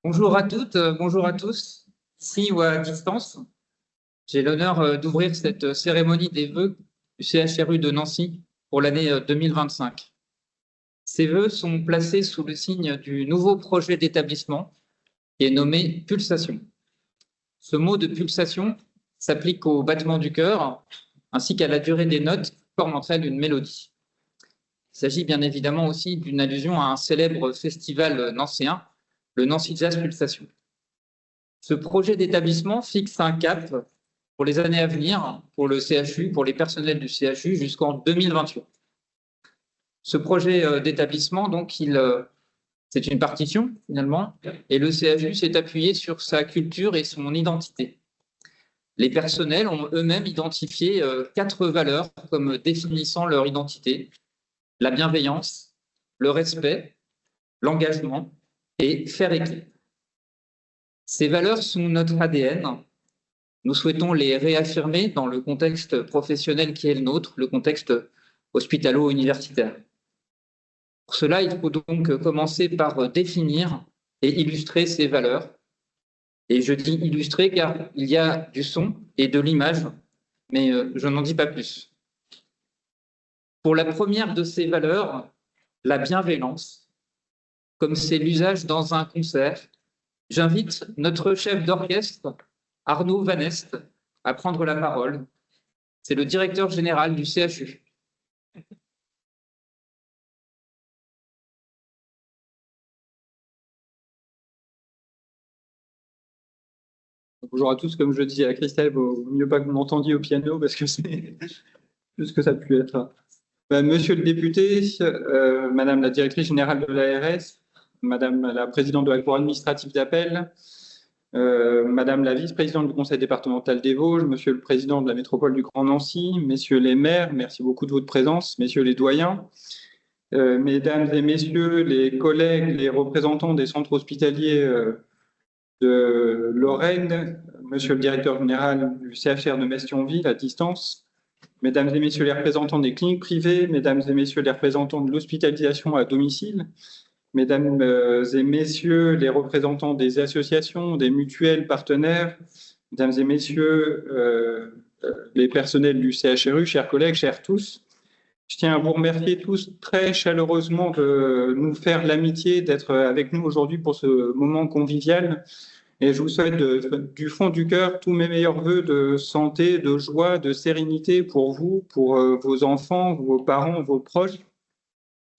Bonjour à toutes, bonjour à tous, ici ou à distance. J'ai l'honneur d'ouvrir cette cérémonie des vœux du CHRU de Nancy pour l'année 2025. Ces vœux sont placés sous le signe du nouveau projet d'établissement qui est nommé Pulsation. Ce mot de pulsation s'applique au battement du cœur ainsi qu'à la durée des notes qui forment entre elles une mélodie. Il s'agit bien évidemment aussi d'une allusion à un célèbre festival nancéen, le Nancy Jazz Pulsation. Ce projet d'établissement fixe un cap pour les années à venir, pour le CHU, pour les personnels du CHU, jusqu'en 2028. Ce projet d'établissement, donc, c'est une partition, finalement, et le CHU s'est appuyé sur sa culture et son identité. Les personnels ont eux-mêmes identifié 4 valeurs comme définissant leur identité: la bienveillance, le respect, l'engagement et faire équipe. Ces valeurs sont notre ADN. Nous souhaitons les réaffirmer dans le contexte professionnel qui est le nôtre, le contexte hospitalo-universitaire. Pour cela, il faut donc commencer par définir et illustrer ces valeurs. Et je dis illustrer car il y a du son et de l'image, mais je n'en dis pas plus. Pour la première de ces valeurs, la bienveillance, comme c'est l'usage dans un concert, j'invite notre chef d'orchestre, Arnaud Van Est, à prendre la parole. C'est le directeur général du CHU. Bonjour à tous, comme je disais à Christelle, il vaut mieux pas que vous m'entendiez au piano parce que c'est plus que ça a pu être. Monsieur le député, Madame la directrice générale de l'ARS, Madame la présidente de la Cour administrative d'appel, Madame la vice-présidente du conseil départemental des Vosges, Monsieur le président de la métropole du Grand Nancy, Messieurs les maires, merci beaucoup de votre présence, Messieurs les doyens, Mesdames et Messieurs les collègues, les représentants des centres hospitaliers de Lorraine, Monsieur le directeur général du CHR de Metz-Thionville à distance, Mesdames et Messieurs les représentants des cliniques privées, Mesdames et Messieurs les représentants de l'hospitalisation à domicile, Mesdames et Messieurs les représentants des associations, des mutuelles partenaires, Mesdames et Messieurs les personnels du CHRU, chers collègues, chers tous, je tiens à vous remercier tous très chaleureusement de nous faire l'amitié d'être avec nous aujourd'hui pour ce moment convivial. Et je vous souhaite du fond du cœur tous mes meilleurs voeux de santé, de joie, de sérénité pour vous, pour vos enfants, vos parents, vos proches,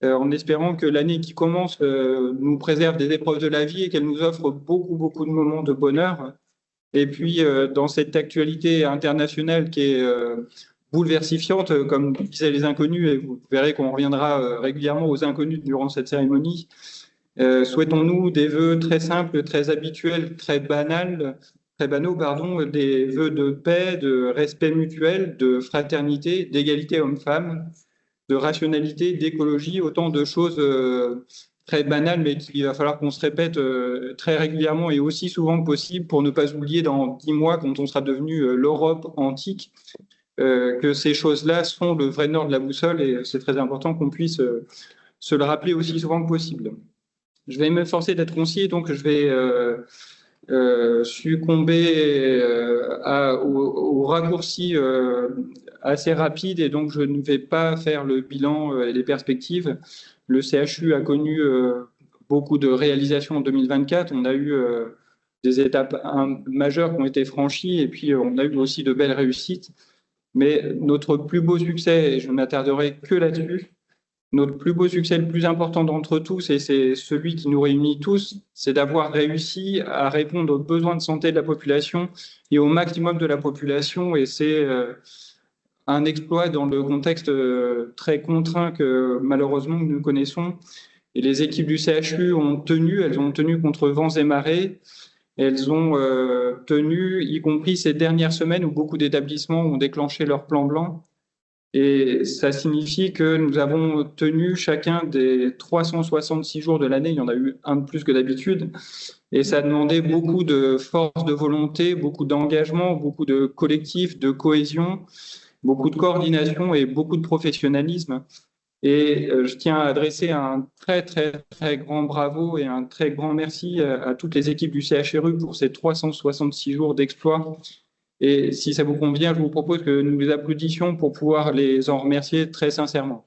en espérant que l'année qui commence nous préserve des épreuves de la vie et qu'elle nous offre beaucoup, beaucoup de moments de bonheur. Et puis, dans cette actualité internationale qui est bouleversifiante, comme disaient les inconnus, et vous verrez qu'on reviendra régulièrement aux inconnus durant cette cérémonie, souhaitons-nous des vœux très simples, très habituels, très banaux, pardon, des vœux de paix, de respect mutuel, de fraternité, d'égalité homme-femme, de rationalité, d'écologie, autant de choses très banales, mais qu'il va falloir qu'on se répète très régulièrement et aussi souvent que possible pour ne pas oublier dans 10 mois, quand on sera devenu l'Europe antique, que ces choses-là sont le vrai nord de la boussole et c'est très important qu'on puisse se le rappeler aussi souvent que possible. Je vais m'efforcer d'être concis, donc je vais succomber au raccourci assez rapide et donc je ne vais pas faire le bilan et les perspectives. Le CHU a connu beaucoup de réalisations en 2024. On a eu des étapes majeures qui ont été franchies et puis on a eu aussi de belles réussites. Mais notre plus beau succès, et je ne m'attarderai que là-dessus, notre plus beau succès, le plus important d'entre tous, et c'est celui qui nous réunit tous, c'est d'avoir réussi à répondre aux besoins de santé de la population et au maximum de la population. Et c'est un exploit dans le contexte très contraint que malheureusement nous connaissons. Et les équipes du CHU elles ont tenu contre vents et marées. Elles ont tenu, y compris ces dernières semaines où beaucoup d'établissements ont déclenché leur plan blanc. Et ça signifie que nous avons tenu chacun des 366 jours de l'année, il y en a eu un de plus que d'habitude, et ça a demandé beaucoup de force de volonté, beaucoup d'engagement, beaucoup de collectif, de cohésion, beaucoup de coordination et beaucoup de professionnalisme. Et je tiens à adresser un très, très, très grand bravo et un très grand merci à toutes les équipes du CHRU pour ces 366 jours d'exploit. Et si ça vous convient, je vous propose que nous les applaudissions pour pouvoir les en remercier très sincèrement.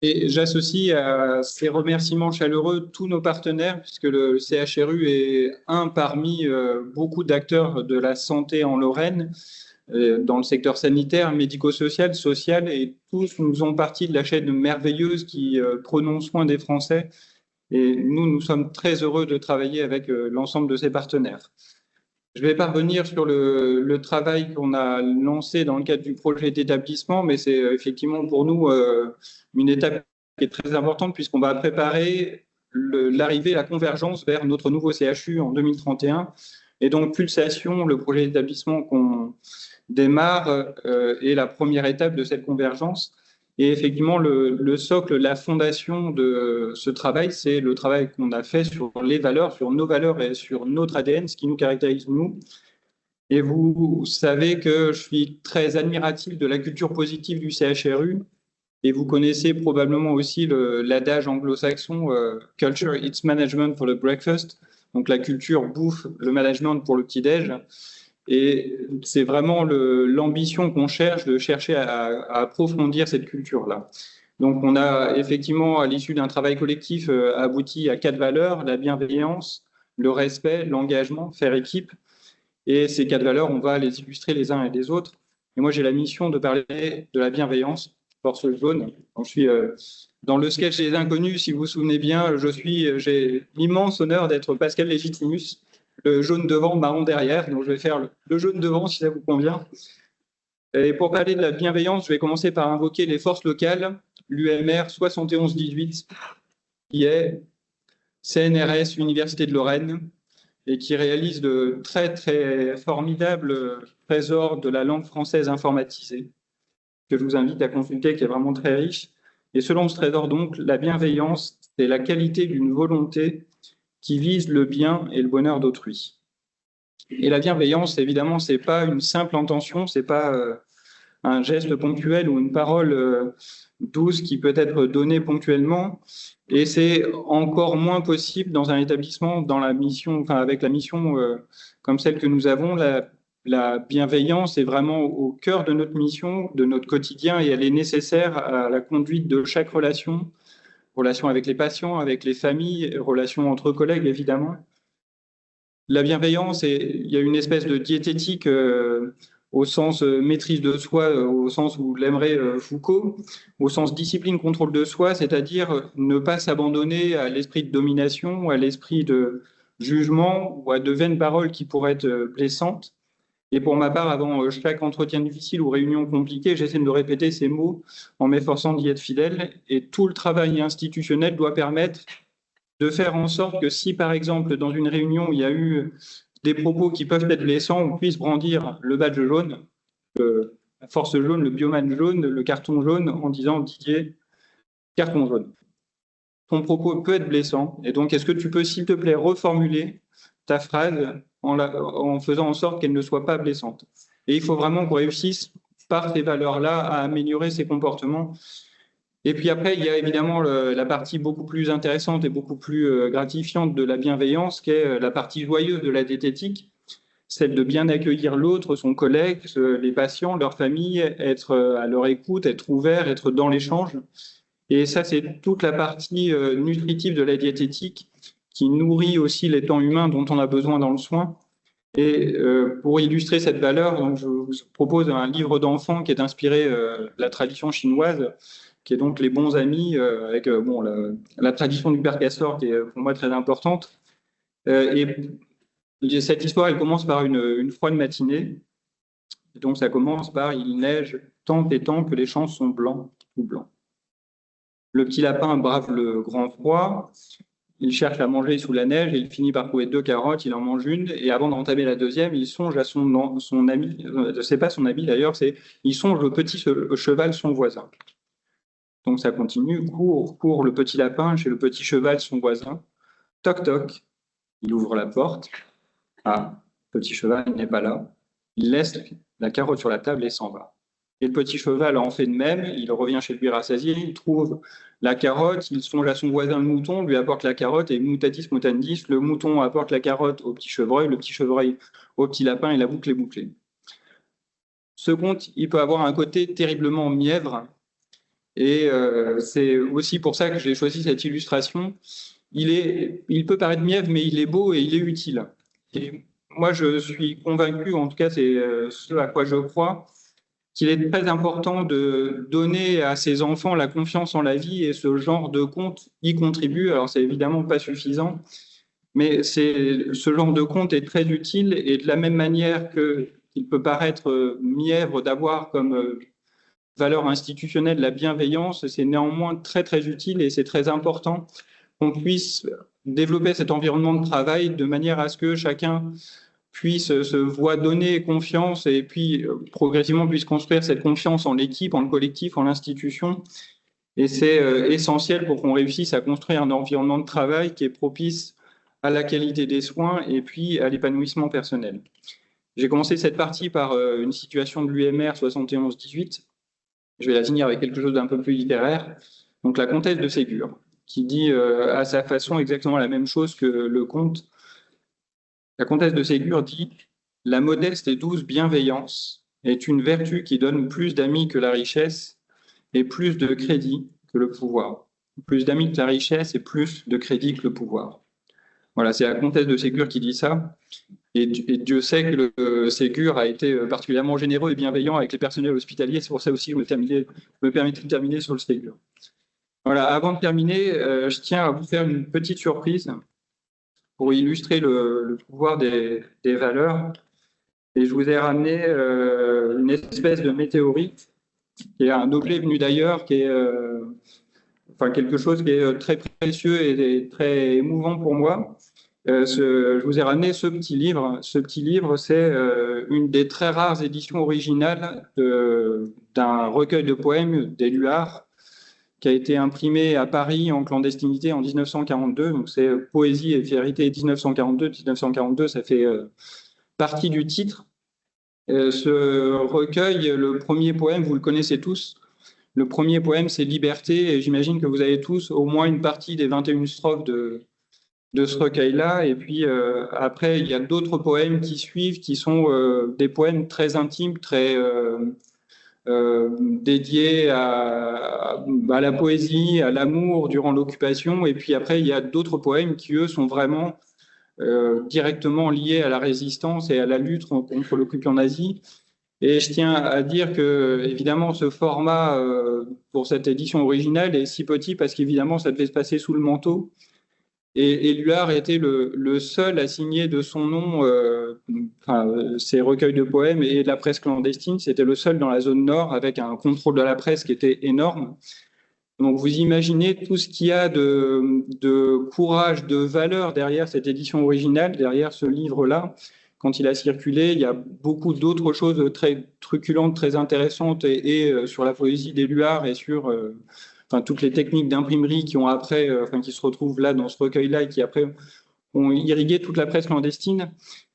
Et j'associe à ces remerciements chaleureux tous nos partenaires, puisque le CHRU est un parmi beaucoup d'acteurs de la santé en Lorraine, dans le secteur sanitaire, médico-social, social, et tous nous ont partie de la chaîne merveilleuse qui prenons soin des Français. Et nous sommes très heureux de travailler avec l'ensemble de ces partenaires. Je ne vais pas revenir sur le travail qu'on a lancé dans le cadre du projet d'établissement, mais c'est effectivement pour nous une étape qui est très importante puisqu'on va préparer l'arrivée, la convergence vers notre nouveau CHU en 2031. Et donc, Pulsation, le projet d'établissement qu'on démarre, est la première étape de cette convergence. Et effectivement, le socle, la fondation de ce travail, c'est le travail qu'on a fait sur les valeurs, sur nos valeurs et sur notre ADN, ce qui nous caractérise nous. Et vous savez que je suis très admiratif de la culture positive du CHRU. Et vous connaissez probablement aussi l'adage anglo-saxon Culture, it's management for the breakfast. Donc la culture bouffe le management pour le petit-déj. Et c'est vraiment l'ambition qu'on cherche, de chercher à approfondir cette culture-là. Donc, on a effectivement, à l'issue d'un travail collectif, abouti à 4 valeurs: la bienveillance, le respect, l'engagement, faire équipe. Et ces 4 valeurs, on va les illustrer les uns et les autres. Et moi, j'ai la mission de parler de la bienveillance, force jaune. Donc, je suis dans le sketch des Inconnus, si vous vous souvenez bien, j'ai l'immense honneur d'être Pascal Légitimus, le jaune devant, marron derrière. Donc, je vais faire le jaune devant, si ça vous convient. Et pour parler de la bienveillance, je vais commencer par invoquer les forces locales, l'UMR 7118, qui est CNRS Université de Lorraine, et qui réalise de très, très formidables trésors de la langue française informatisée, que je vous invite à consulter, qui est vraiment très riche. Et selon ce trésor, donc, la bienveillance, c'est la qualité d'une volonté qui vise le bien et le bonheur d'autrui. Et la bienveillance, évidemment, c'est pas une simple intention, c'est pas un geste ponctuel ou une parole douce qui peut être donnée ponctuellement. Et c'est encore moins possible dans un établissement, dans la mission, enfin avec la mission comme celle que nous avons. La bienveillance est vraiment au cœur de notre mission, de notre quotidien, et elle est nécessaire à la conduite de chaque relation, relation avec les patients, avec les familles, relations entre collègues, évidemment. La bienveillance, il y a une espèce de diététique au sens maîtrise de soi, au sens où l'aimerait Foucault, au sens discipline, contrôle de soi, c'est-à-dire ne pas s'abandonner à l'esprit de domination, à l'esprit de jugement ou à de vaines paroles qui pourraient être blessantes. Et pour ma part, avant chaque entretien difficile ou réunion compliquée, j'essaie de répéter ces mots en m'efforçant d'y être fidèle. Et tout le travail institutionnel doit permettre de faire en sorte que si, par exemple, dans une réunion, il y a eu des propos qui peuvent être blessants, on puisse brandir le badge jaune, la force jaune, le bioman jaune, le carton jaune, en disant: Didier, carton jaune. Ton propos peut être blessant, et donc est-ce que tu peux, s'il te plaît, reformuler ta phrase en faisant en sorte qu'elle ne soit pas blessante. Et il faut vraiment qu'on réussisse, par ces valeurs-là, à améliorer ses comportements. Et puis après, il y a évidemment la partie beaucoup plus intéressante et beaucoup plus gratifiante de la bienveillance, qui est la partie joyeuse de la diététique, celle de bien accueillir l'autre, son collègue, les patients, leur famille, être à leur écoute, être ouvert, être dans l'échange. Et ça, c'est toute la partie nutritive de la diététique qui nourrit aussi les temps humains dont on a besoin dans le soin. Et pour illustrer cette valeur, donc, je vous propose un livre d'enfant qui est inspiré de la tradition chinoise, qui est donc Les Bons Amis, avec la tradition du père Castor, qui est pour moi très importante. Et cette histoire, elle commence par une froide matinée. Et donc ça commence par: il neige tant et tant que les champs sont blancs, tout blancs. Le petit lapin brave le grand froid. Il cherche à manger sous la neige et il finit par trouver 2 carottes, il en mange une, et avant d'entamer la deuxième, il songe à son ami, c'est pas son ami d'ailleurs, il songe au petit cheval, son voisin. Donc ça continue, court le petit lapin chez le petit cheval, son voisin. Toc toc, Il ouvre la porte. Ah, petit cheval n'est pas là. Il laisse la carotte sur la table et s'en va. Et le petit cheval en fait de même. Il revient chez lui rassasié. Il trouve la carotte. Il songe à son voisin le mouton, lui apporte la carotte. Et mutatis mutandis, le mouton apporte la carotte au petit chevreuil, le petit chevreuil au petit lapin et la boucle est bouclée. Ce conte, il peut avoir un côté terriblement mièvre. Et c'est aussi pour ça que j'ai choisi cette illustration. Il peut paraître mièvre, mais il est beau et il est utile. Et moi, je suis convaincu, en tout cas, c'est ce à quoi je crois, qu'il est très important de donner à ses enfants la confiance en la vie et ce genre de conte y contribue. Alors, c'est évidemment pas suffisant, mais ce genre de conte est très utile et de la même manière qu'il peut paraître mièvre d'avoir comme valeur institutionnelle la bienveillance, c'est néanmoins très, très utile et c'est très important qu'on puisse développer cet environnement de travail de manière à ce que chacun puisse se voir donner confiance et puis progressivement puisse construire cette confiance en l'équipe, en le collectif, en l'institution. Et c'est essentiel pour qu'on réussisse à construire un environnement de travail qui est propice à la qualité des soins et puis à l'épanouissement personnel. J'ai commencé cette partie par une situation de l'UMR 71-18. Je vais la finir avec quelque chose d'un peu plus littéraire. Donc la comtesse de Ségur, qui dit à sa façon exactement la même chose que le conte. La comtesse de Ségur dit « La modeste et douce bienveillance est une vertu qui donne plus d'amis que la richesse et plus de crédit que le pouvoir. Plus d'amis que la richesse et plus de crédit que le pouvoir. » Voilà, c'est la comtesse de Ségur qui dit ça. Et Dieu sait que le Ségur a été particulièrement généreux et bienveillant avec les personnels hospitaliers. C'est pour ça aussi que je me permets de terminer sur le Ségur. Voilà, avant de terminer, je tiens à vous faire une petite surprise pour illustrer le pouvoir des valeurs. Et je vous ai ramené une espèce de météorite, qui est un objet venu d'ailleurs, qui est quelque chose qui est très précieux et très émouvant pour moi. Je vous ai ramené ce petit livre. Ce petit livre, c'est une des très rares éditions originales d'un recueil de poèmes d'Éluard qui a été imprimé à Paris en clandestinité en 1942. Donc c'est Poésie et vérité 1942. 1942, ça fait partie du titre. Ce recueil, le premier poème, vous le connaissez tous. Le premier poème, c'est Liberté. Et j'imagine que vous avez tous au moins une partie des 21 strophes de ce recueil-là. Et puis après, il y a d'autres poèmes qui suivent, qui sont des poèmes très intimes, très dédiés à la poésie, à l'amour durant l'occupation. Et puis après, il y a d'autres poèmes qui, eux, sont vraiment directement liés à la résistance et à la lutte contre l'occupant nazi. Et je tiens à dire que, évidemment, ce format pour cette édition originale est si petit parce qu'évidemment, ça devait se passer sous le manteau. Et Éluard était le seul à signer de son nom ses recueils de poèmes et de la presse clandestine. C'était le seul dans la zone nord avec un contrôle de la presse qui était énorme. Donc vous imaginez tout ce qu'il y a de courage, de valeur derrière cette édition originale, derrière ce livre-là. Quand il a circulé, il y a beaucoup d'autres choses très truculentes, très intéressantes et sur la poésie d'Éluard et sur toutes les techniques d'imprimerie qui ont après, qui se retrouvent là dans ce recueil-là et qui après ont irrigué toute la presse clandestine.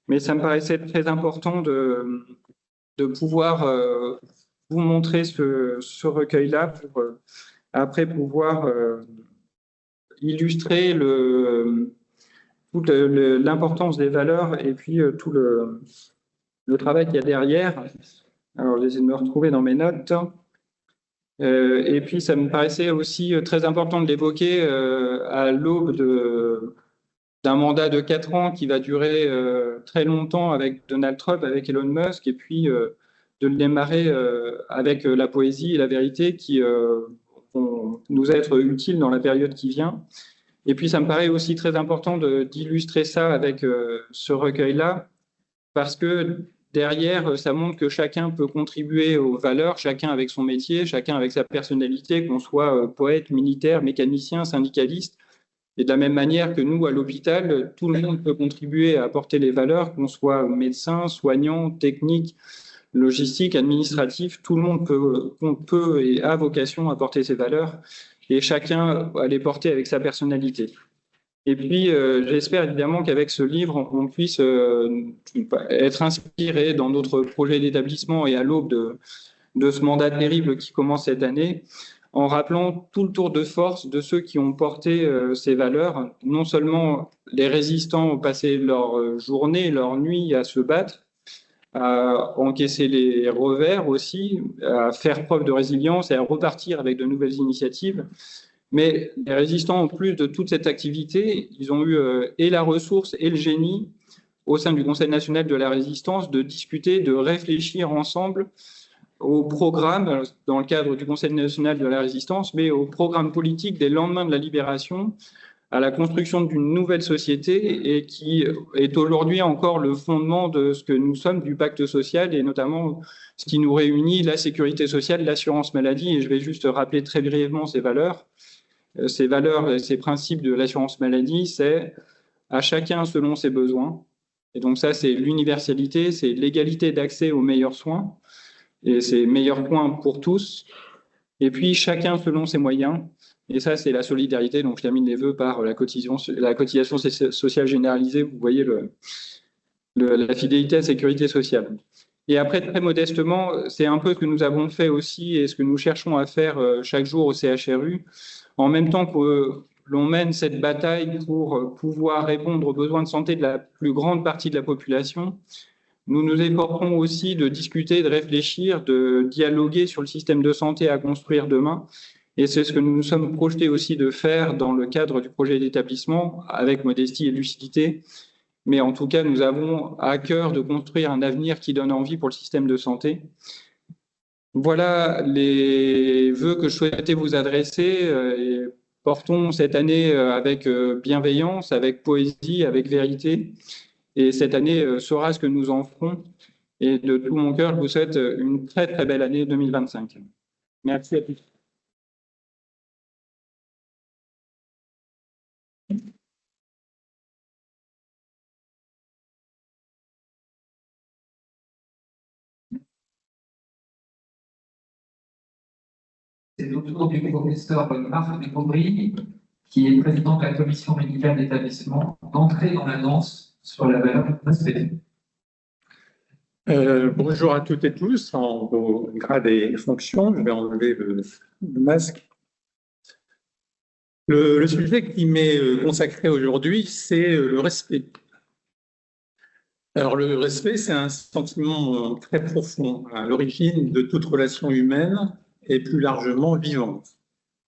Mais ça me paraissait très important de pouvoir vous montrer ce recueil-là pour après pouvoir illustrer toute l'importance des valeurs et puis tout le travail qu'il y a derrière. Alors, j'essaie de me retrouver dans mes notes. Et puis, ça me paraissait aussi très important de l'évoquer à l'aube d'un mandat de 4 ans qui va durer très longtemps avec Donald Trump, avec Elon Musk, et puis de le démarrer avec la poésie et la vérité qui vont nous être utiles dans la période qui vient. Et puis, ça me paraît aussi très important d'illustrer ça avec ce recueil-là, parce que derrière, ça montre que chacun peut contribuer aux valeurs, chacun avec son métier, chacun avec sa personnalité, qu'on soit poète, militaire, mécanicien, syndicaliste. Et de la même manière que nous, à l'hôpital, tout le monde peut contribuer à apporter les valeurs, qu'on soit médecin, soignant, technique, logistique, administratif. Tout le monde peut et a vocation à porter ces valeurs et chacun à les porter avec sa personnalité. Et puis, j'espère évidemment qu'avec ce livre, on puisse être inspiré dans notre projet d'établissement et à l'aube de ce mandat terrible qui commence cette année, en rappelant tout le tour de force de ceux qui ont porté ces valeurs. Non seulement les résistants ont passé leur journée, leur nuit à se battre, à encaisser les revers aussi, à faire preuve de résilience et à repartir avec de nouvelles initiatives. Mais les résistants, en plus de toute cette activité, ils ont eu et la ressource et le génie au sein du Conseil national de la résistance de discuter, de réfléchir ensemble au programme, dans le cadre du Conseil national de la résistance, mais au programme politique des lendemains de la libération, à la construction d'une nouvelle société et qui est aujourd'hui encore le fondement de ce que nous sommes du pacte social et notamment ce qui nous réunit, la sécurité sociale, l'assurance maladie. Et je vais juste rappeler très brièvement ces valeurs. Ces valeurs, ces principes de l'assurance maladie, c'est à chacun selon ses besoins. Et donc ça, c'est l'universalité, c'est l'égalité d'accès aux meilleurs soins et c'est meilleurs points pour tous. Et puis chacun selon ses moyens. Et ça, c'est la solidarité. Donc je termine les vœux par la cotisation sociale généralisée. Vous voyez la fidélité à la sécurité sociale. Et après, très modestement, c'est un peu ce que nous avons fait aussi et ce que nous cherchons à faire chaque jour au CHRU. En même temps que l'on mène cette bataille pour pouvoir répondre aux besoins de santé de la plus grande partie de la population, nous nous efforçons aussi de discuter, de réfléchir, de dialoguer sur le système de santé à construire demain. Et c'est ce que nous nous sommes projetés aussi de faire dans le cadre du projet d'établissement, avec modestie et lucidité. Mais en tout cas, nous avons à cœur de construire un avenir qui donne envie pour le système de santé. Voilà les vœux que je souhaitais vous adresser et portons cette année avec bienveillance, avec poésie, avec vérité. Et cette année sera ce que nous en ferons. Et de tout mon cœur, je vous souhaite une très très belle année 2025. Merci à tous. C'est au tour du professeur Marc Aubry, qui est président de la commission médicale d'établissement, d'entrer dans la danse sur la valeur respectée. Bonjour à toutes et tous, en vos grades et fonctions. Je vais enlever le masque. Le sujet qui m'est consacré aujourd'hui, c'est le respect. Alors, le respect, c'est un sentiment très profond à l'origine de toute relation humaine et plus largement vivante.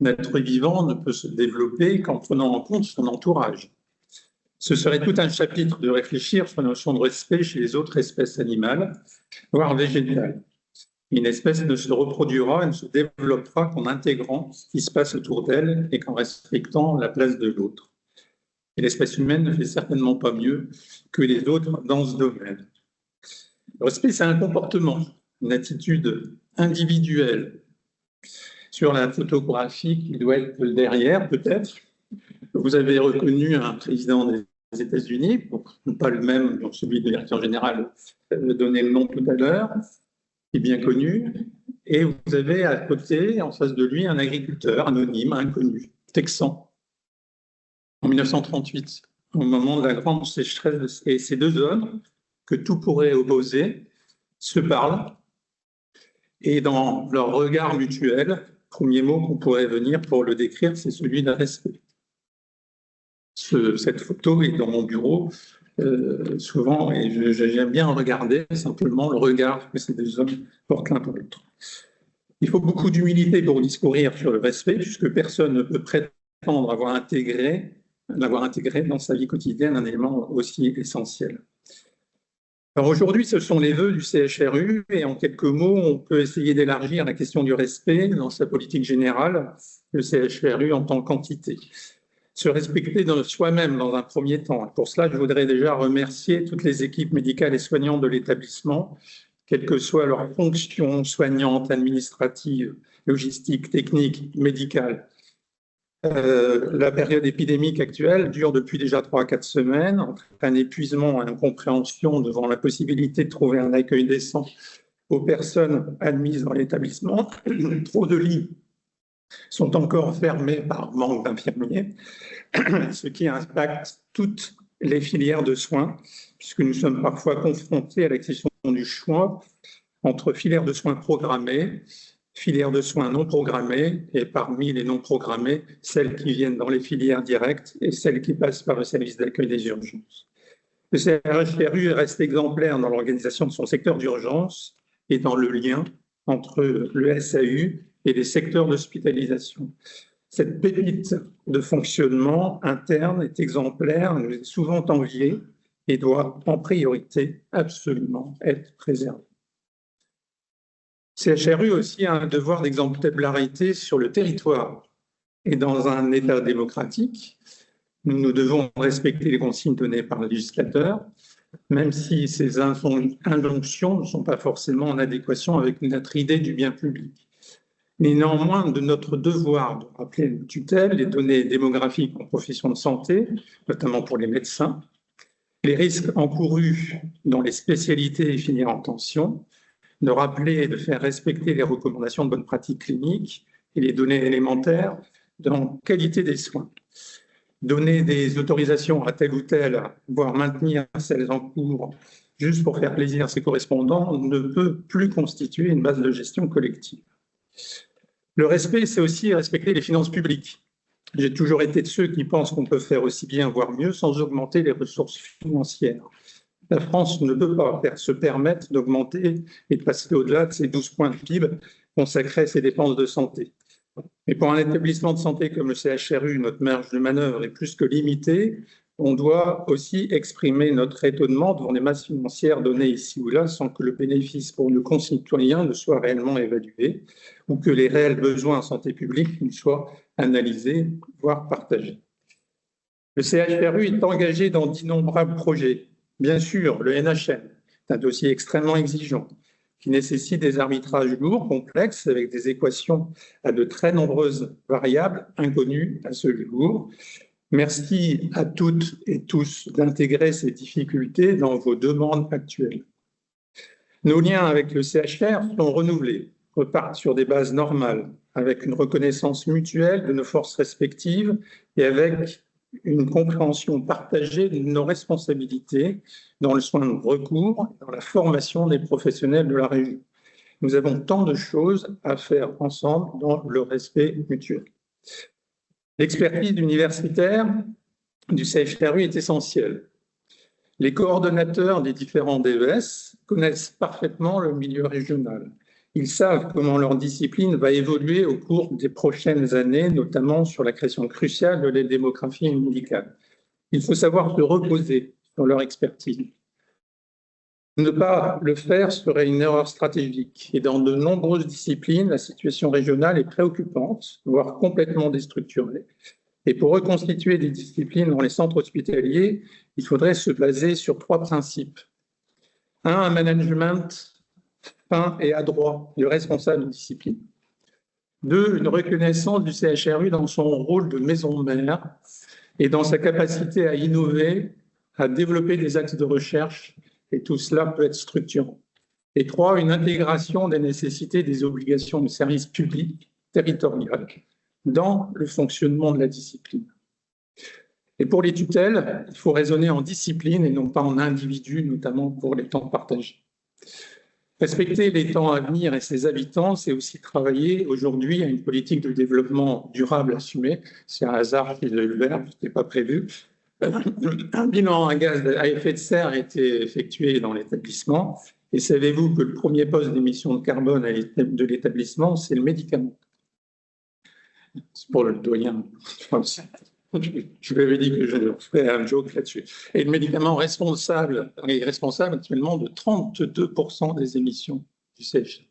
Un être vivant ne peut se développer qu'en prenant en compte son entourage. Ce serait tout un chapitre de réfléchir sur la notion de respect chez les autres espèces animales, voire végétales. Une espèce ne se reproduira et ne se développera qu'en intégrant ce qui se passe autour d'elle et qu'en respectant la place de l'autre. Et l'espèce humaine ne fait certainement pas mieux que les autres dans ce domaine. Le respect, c'est un comportement, une attitude individuelle. Sur la photographie qui doit être derrière, peut-être, vous avez reconnu un président des États-Unis, pas le même dont celui de directeur général donné le nom tout à l'heure, qui est bien connu, et vous avez à côté, en face de lui, un agriculteur anonyme, inconnu, texan, en 1938, au moment de la grande sécheresse. Et ces deux hommes, que tout pourrait opposer, se parlent, et dans leur regard mutuel, le premier mot qu'on pourrait venir pour le décrire, c'est celui d'un respect. Cette photo est dans mon bureau souvent et j'aime bien regarder simplement le regard que ces deux hommes portent l'un pour l'autre. Il faut beaucoup d'humilité pour discourir sur le respect puisque personne ne peut prétendre l'avoir intégré dans sa vie quotidienne un élément aussi essentiel. Alors aujourd'hui, ce sont les vœux du CHRU et en quelques mots, on peut essayer d'élargir la question du respect dans sa politique générale, le CHRU en tant qu'entité. Se respecter soi-même dans un premier temps. Pour cela, je voudrais déjà remercier toutes les équipes médicales et soignantes de l'établissement, quelle que soit leur fonction soignante, administrative, logistique, technique, médicale. La période épidémique actuelle dure depuis déjà 3 à 4 semaines, entre un épuisement et une incompréhension devant la possibilité de trouver un accueil décent aux personnes admises dans l'établissement. Trop de lits sont encore fermés par manque d'infirmiers. ce qui impacte toutes les filières de soins, puisque nous sommes parfois confrontés à la question du choix entre filières de soins programmées, filières de soins non programmées, et parmi les non programmées, celles qui viennent dans les filières directes et celles qui passent par le service d'accueil des urgences. Le CHRU reste exemplaire dans l'organisation de son secteur d'urgence et dans le lien entre le SAU et les secteurs d'hospitalisation. Cette pépite de fonctionnement interne est exemplaire, nous est souvent enviée et doit en priorité absolument être préservée. CHRU aussi a un devoir d'exemplarité sur le territoire et dans un État démocratique. Nous devons respecter les consignes données par le législateur, même si ces injonctions ne sont pas forcément en adéquation avec notre idée du bien public. Mais néanmoins, de notre devoir de rappeler les tutelles, les données démographiques en profession de santé, notamment pour les médecins, les risques encourus dans les spécialités et filières en tension, de rappeler et de faire respecter les recommandations de bonne pratique clinique et les données élémentaires dans qualité des soins. Donner des autorisations à tel ou tel, voire maintenir celles en cours juste pour faire plaisir à ses correspondants, ne peut plus constituer une base de gestion collective. Le respect, c'est aussi respecter les finances publiques. J'ai toujours été de ceux qui pensent qu'on peut faire aussi bien, voire mieux, sans augmenter les ressources financières. La France ne peut pas se permettre d'augmenter et de passer au-delà de ses 12 points de PIB consacrés à ses dépenses de santé. Mais pour un établissement de santé comme le CHRU, notre marge de manœuvre est plus que limitée. On doit aussi exprimer notre étonnement devant les masses financières données ici ou là sans que le bénéfice pour nos concitoyens ne soit réellement évalué ou que les réels besoins en santé publique ne soient analysés, voire partagés. Le CHRU est engagé dans d'innombrables projets. Bien sûr, le NHM est un dossier extrêmement exigeant qui nécessite des arbitrages lourds, complexes, avec des équations à de très nombreuses variables inconnues à ce jour. Merci à toutes et tous d'intégrer ces difficultés dans vos demandes actuelles. Nos liens avec le CHR sont renouvelés, repartent sur des bases normales, avec une reconnaissance mutuelle de nos forces respectives et avec une compréhension partagée de nos responsabilités dans le soin de recours, dans la formation des professionnels de la région. Nous avons tant de choses à faire ensemble dans le respect mutuel. L'expertise universitaire du CHRU est essentielle. Les coordonnateurs des différents DES connaissent parfaitement le milieu régional. Ils savent comment leur discipline va évoluer au cours des prochaines années, notamment sur la question cruciale de la démographie médicale. Il faut savoir se reposer sur leur expertise. Ne pas le faire serait une erreur stratégique. Et dans de nombreuses disciplines, la situation régionale est préoccupante, voire complètement déstructurée. Et pour reconstituer des disciplines dans les centres hospitaliers, il faudrait se baser sur 3 principes. Un management fin et adroit du responsable de discipline. 2, une reconnaissance du CHRU dans son rôle de maison mère et dans sa capacité à innover, à développer des axes de recherche, et tout cela peut être structurant. Et 3, une intégration des nécessités des obligations de service public territorial dans le fonctionnement de la discipline. Et pour les tutelles, il faut raisonner en discipline et non pas en individu, notamment pour les temps partagés. Respecter les temps à venir et ses habitants, c'est aussi travailler aujourd'hui à une politique de développement durable assumée. C'est un hasard qu'il ait eu le verbe, ce n'était pas prévu. Un bilan à gaz à effet de serre a été effectué dans l'établissement. Et savez-vous que le premier poste d'émission de carbone de l'établissement, c'est le médicament? C'est pour le doyen. Je lui avais dit que je ferais un joke là-dessus. Et le médicament est responsable actuellement de 32% des émissions du CHR.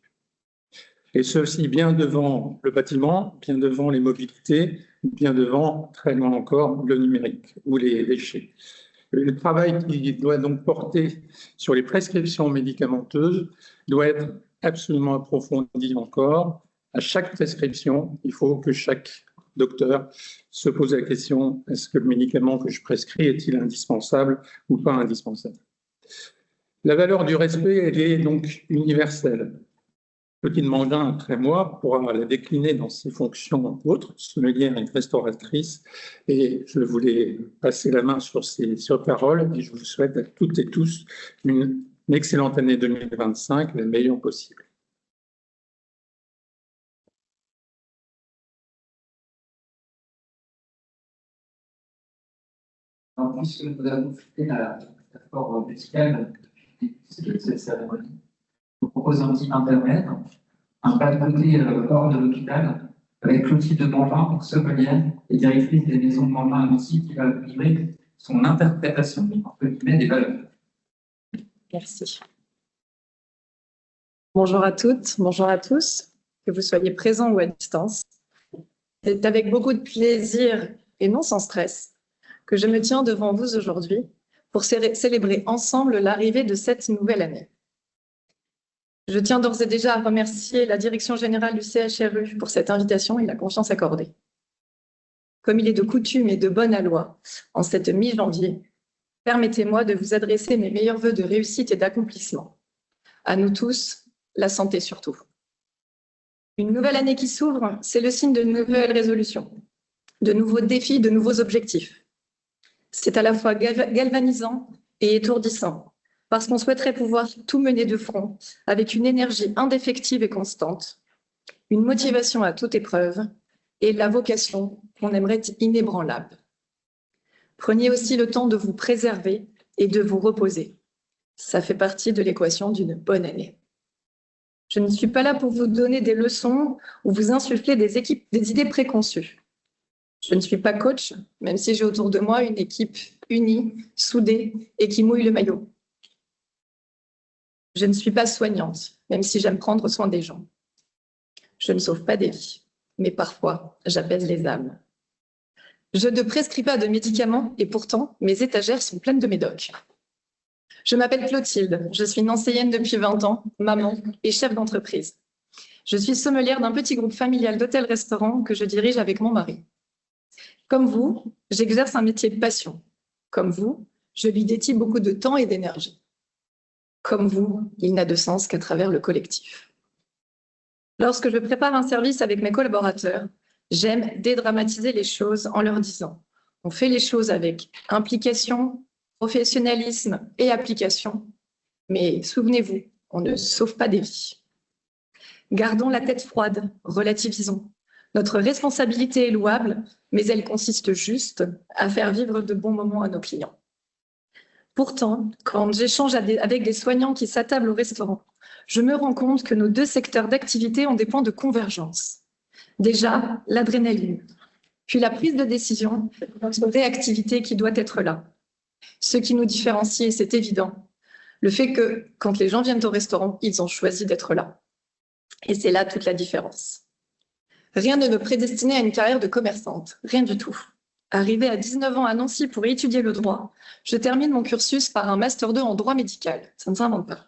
Et ceci bien devant le bâtiment, bien devant les mobilités, bien devant, très loin encore, le numérique ou les déchets. Le travail qui doit donc porter sur les prescriptions médicamenteuses doit être absolument approfondi encore. À chaque prescription, il faut que chaque docteur se pose la question, est-ce que le médicament que je prescris est-il indispensable ou pas indispensable? La valeur du respect, elle est donc universelle. Claudine Mangin, après moi, pourra la décliner dans ses fonctions autres, sommelière et restauratrice. Et je voulais passer la main sur ces paroles et je vous souhaite à toutes et tous une excellente année 2025, la meilleure possible. Alors, puisque nous avons fêté la métaphore musicale de cette cérémonie, je vous propose un petit intermède, un pas de côté hors de l'hôpital, avec Clotilde Mangin, sommelière et directrice des maisons de Mangin à Nancy, qui va vous livrer son interprétation entre guillemets des valeurs. Merci. Bonjour à toutes, bonjour à tous, que vous soyez présents ou à distance. C'est avec beaucoup de plaisir et non sans stress que je me tiens devant vous aujourd'hui pour célébrer ensemble l'arrivée de cette nouvelle année. Je tiens d'ores et déjà à remercier la Direction générale du CHRU pour cette invitation et la confiance accordée. Comme il est de coutume et de bonne loi, en cette mi-janvier, permettez-moi de vous adresser mes meilleurs vœux de réussite et d'accomplissement. À nous tous, la santé surtout. Une nouvelle année qui s'ouvre, c'est le signe de nouvelles résolutions, de nouveaux défis, de nouveaux objectifs. C'est à la fois galvanisant et étourdissant, parce qu'on souhaiterait pouvoir tout mener de front avec une énergie indéfectible et constante, une motivation à toute épreuve et la vocation qu'on aimerait inébranlable. Prenez aussi le temps de vous préserver et de vous reposer. Ça fait partie de l'équation d'une bonne année. Je ne suis pas là pour vous donner des leçons ou vous insuffler des idées préconçues. Je ne suis pas coach, même si j'ai autour de moi une équipe unie, soudée et qui mouille le maillot. Je ne suis pas soignante, même si j'aime prendre soin des gens. Je ne sauve pas des vies, mais parfois j'apaise les âmes. Je ne prescris pas de médicaments et pourtant mes étagères sont pleines de médocs. Je m'appelle Clotilde, je suis nancéienne depuis 20 ans, maman et chef d'entreprise. Je suis sommelière d'un petit groupe familial d'hôtels-restaurants que je dirige avec mon mari. Comme vous, j'exerce un métier de passion. Comme vous, je lui dédie beaucoup de temps et d'énergie. Comme vous, il n'a de sens qu'à travers le collectif. Lorsque je prépare un service avec mes collaborateurs, j'aime dédramatiser les choses en leur disant « On fait les choses avec implication, professionnalisme et application, mais souvenez-vous, on ne sauve pas des vies. » Gardons la tête froide, relativisons. Notre responsabilité est louable, mais elle consiste juste à faire vivre de bons moments à nos clients. Pourtant, quand j'échange avec des soignants qui s'attablent au restaurant, je me rends compte que nos deux secteurs d'activité ont des points de convergence. Déjà, l'adrénaline, puis la prise de décision, notre réactivité qui doit être là. Ce qui nous différencie, c'est évident, le fait que quand les gens viennent au restaurant, ils ont choisi d'être là. Et c'est là toute la différence. Rien ne me prédestinait à une carrière de commerçante, rien du tout. Arrivée à 19 ans à Nancy pour étudier le droit, je termine mon cursus par un Master 2 en droit médical, ça ne s'invente pas,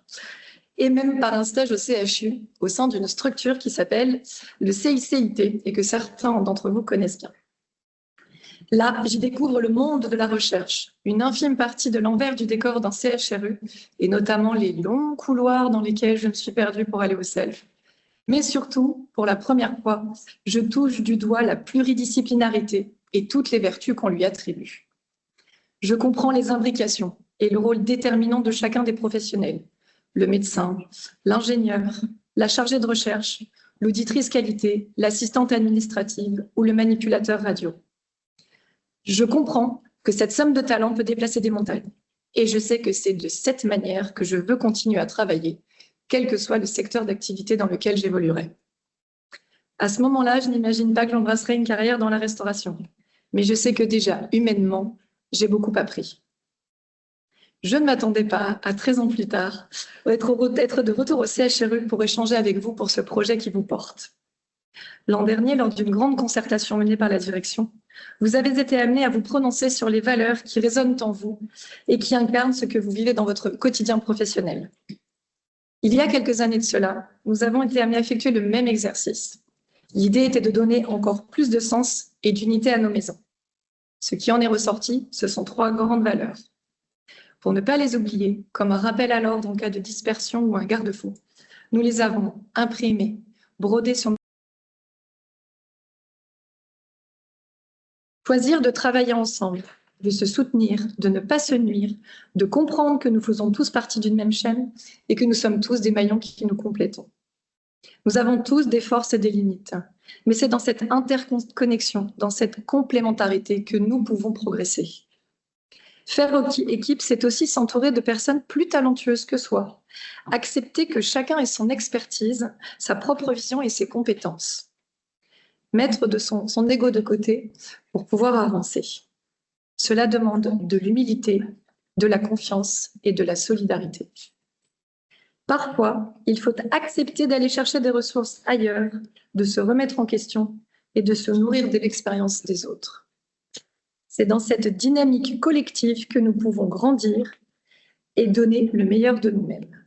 et même par un stage au CHU, au sein d'une structure qui s'appelle le CICIT et que certains d'entre vous connaissent bien. Là, j'y découvre le monde de la recherche, une infime partie de l'envers du décor d'un CHRU, et notamment les longs couloirs dans lesquels je me suis perdue pour aller au self. Mais surtout, pour la première fois, je touche du doigt la pluridisciplinarité et toutes les vertus qu'on lui attribue. Je comprends les imbrications et le rôle déterminant de chacun des professionnels, le médecin, l'ingénieur, la chargée de recherche, l'auditrice qualité, l'assistante administrative ou le manipulateur radio. Je comprends que cette somme de talents peut déplacer des montagnes et je sais que c'est de cette manière que je veux continuer à travailler, quel que soit le secteur d'activité dans lequel j'évoluerai. À ce moment-là, je n'imagine pas que j'embrasserai une carrière dans la restauration, mais je sais que déjà, humainement, j'ai beaucoup appris. Je ne m'attendais pas à 13 ans plus tard être de retour au CHRU pour échanger avec vous pour ce projet qui vous porte. L'an dernier, lors d'une grande concertation menée par la direction, vous avez été amené à vous prononcer sur les valeurs qui résonnent en vous et qui incarnent ce que vous vivez dans votre quotidien professionnel. Il y a quelques années de cela, nous avons été amenés à effectuer le même exercice. L'idée était de donner encore plus de sens et d'unité à nos maisons. Ce qui en est ressorti, ce sont 3 grandes valeurs. Pour ne pas les oublier, comme un rappel à l'ordre en cas de dispersion ou un garde-fou, Nous les avons imprimés, brodés sur... Choisir de travailler ensemble, de se soutenir, de ne pas se nuire, de comprendre que nous faisons tous partie d'une même chaîne et que nous sommes tous des maillons qui nous complétons. Nous avons tous des forces et des limites, mais c'est dans cette interconnexion, dans cette complémentarité que nous pouvons progresser. Faire équipe, c'est aussi s'entourer de personnes plus talentueuses que soi, accepter que chacun ait son expertise, sa propre vision et ses compétences. Mettre de son ego de côté pour pouvoir avancer. Cela demande de l'humilité, de la confiance et de la solidarité. Parfois, il faut accepter d'aller chercher des ressources ailleurs, de se remettre en question et de se nourrir de l'expérience des autres. C'est dans cette dynamique collective que nous pouvons grandir et donner le meilleur de nous-mêmes.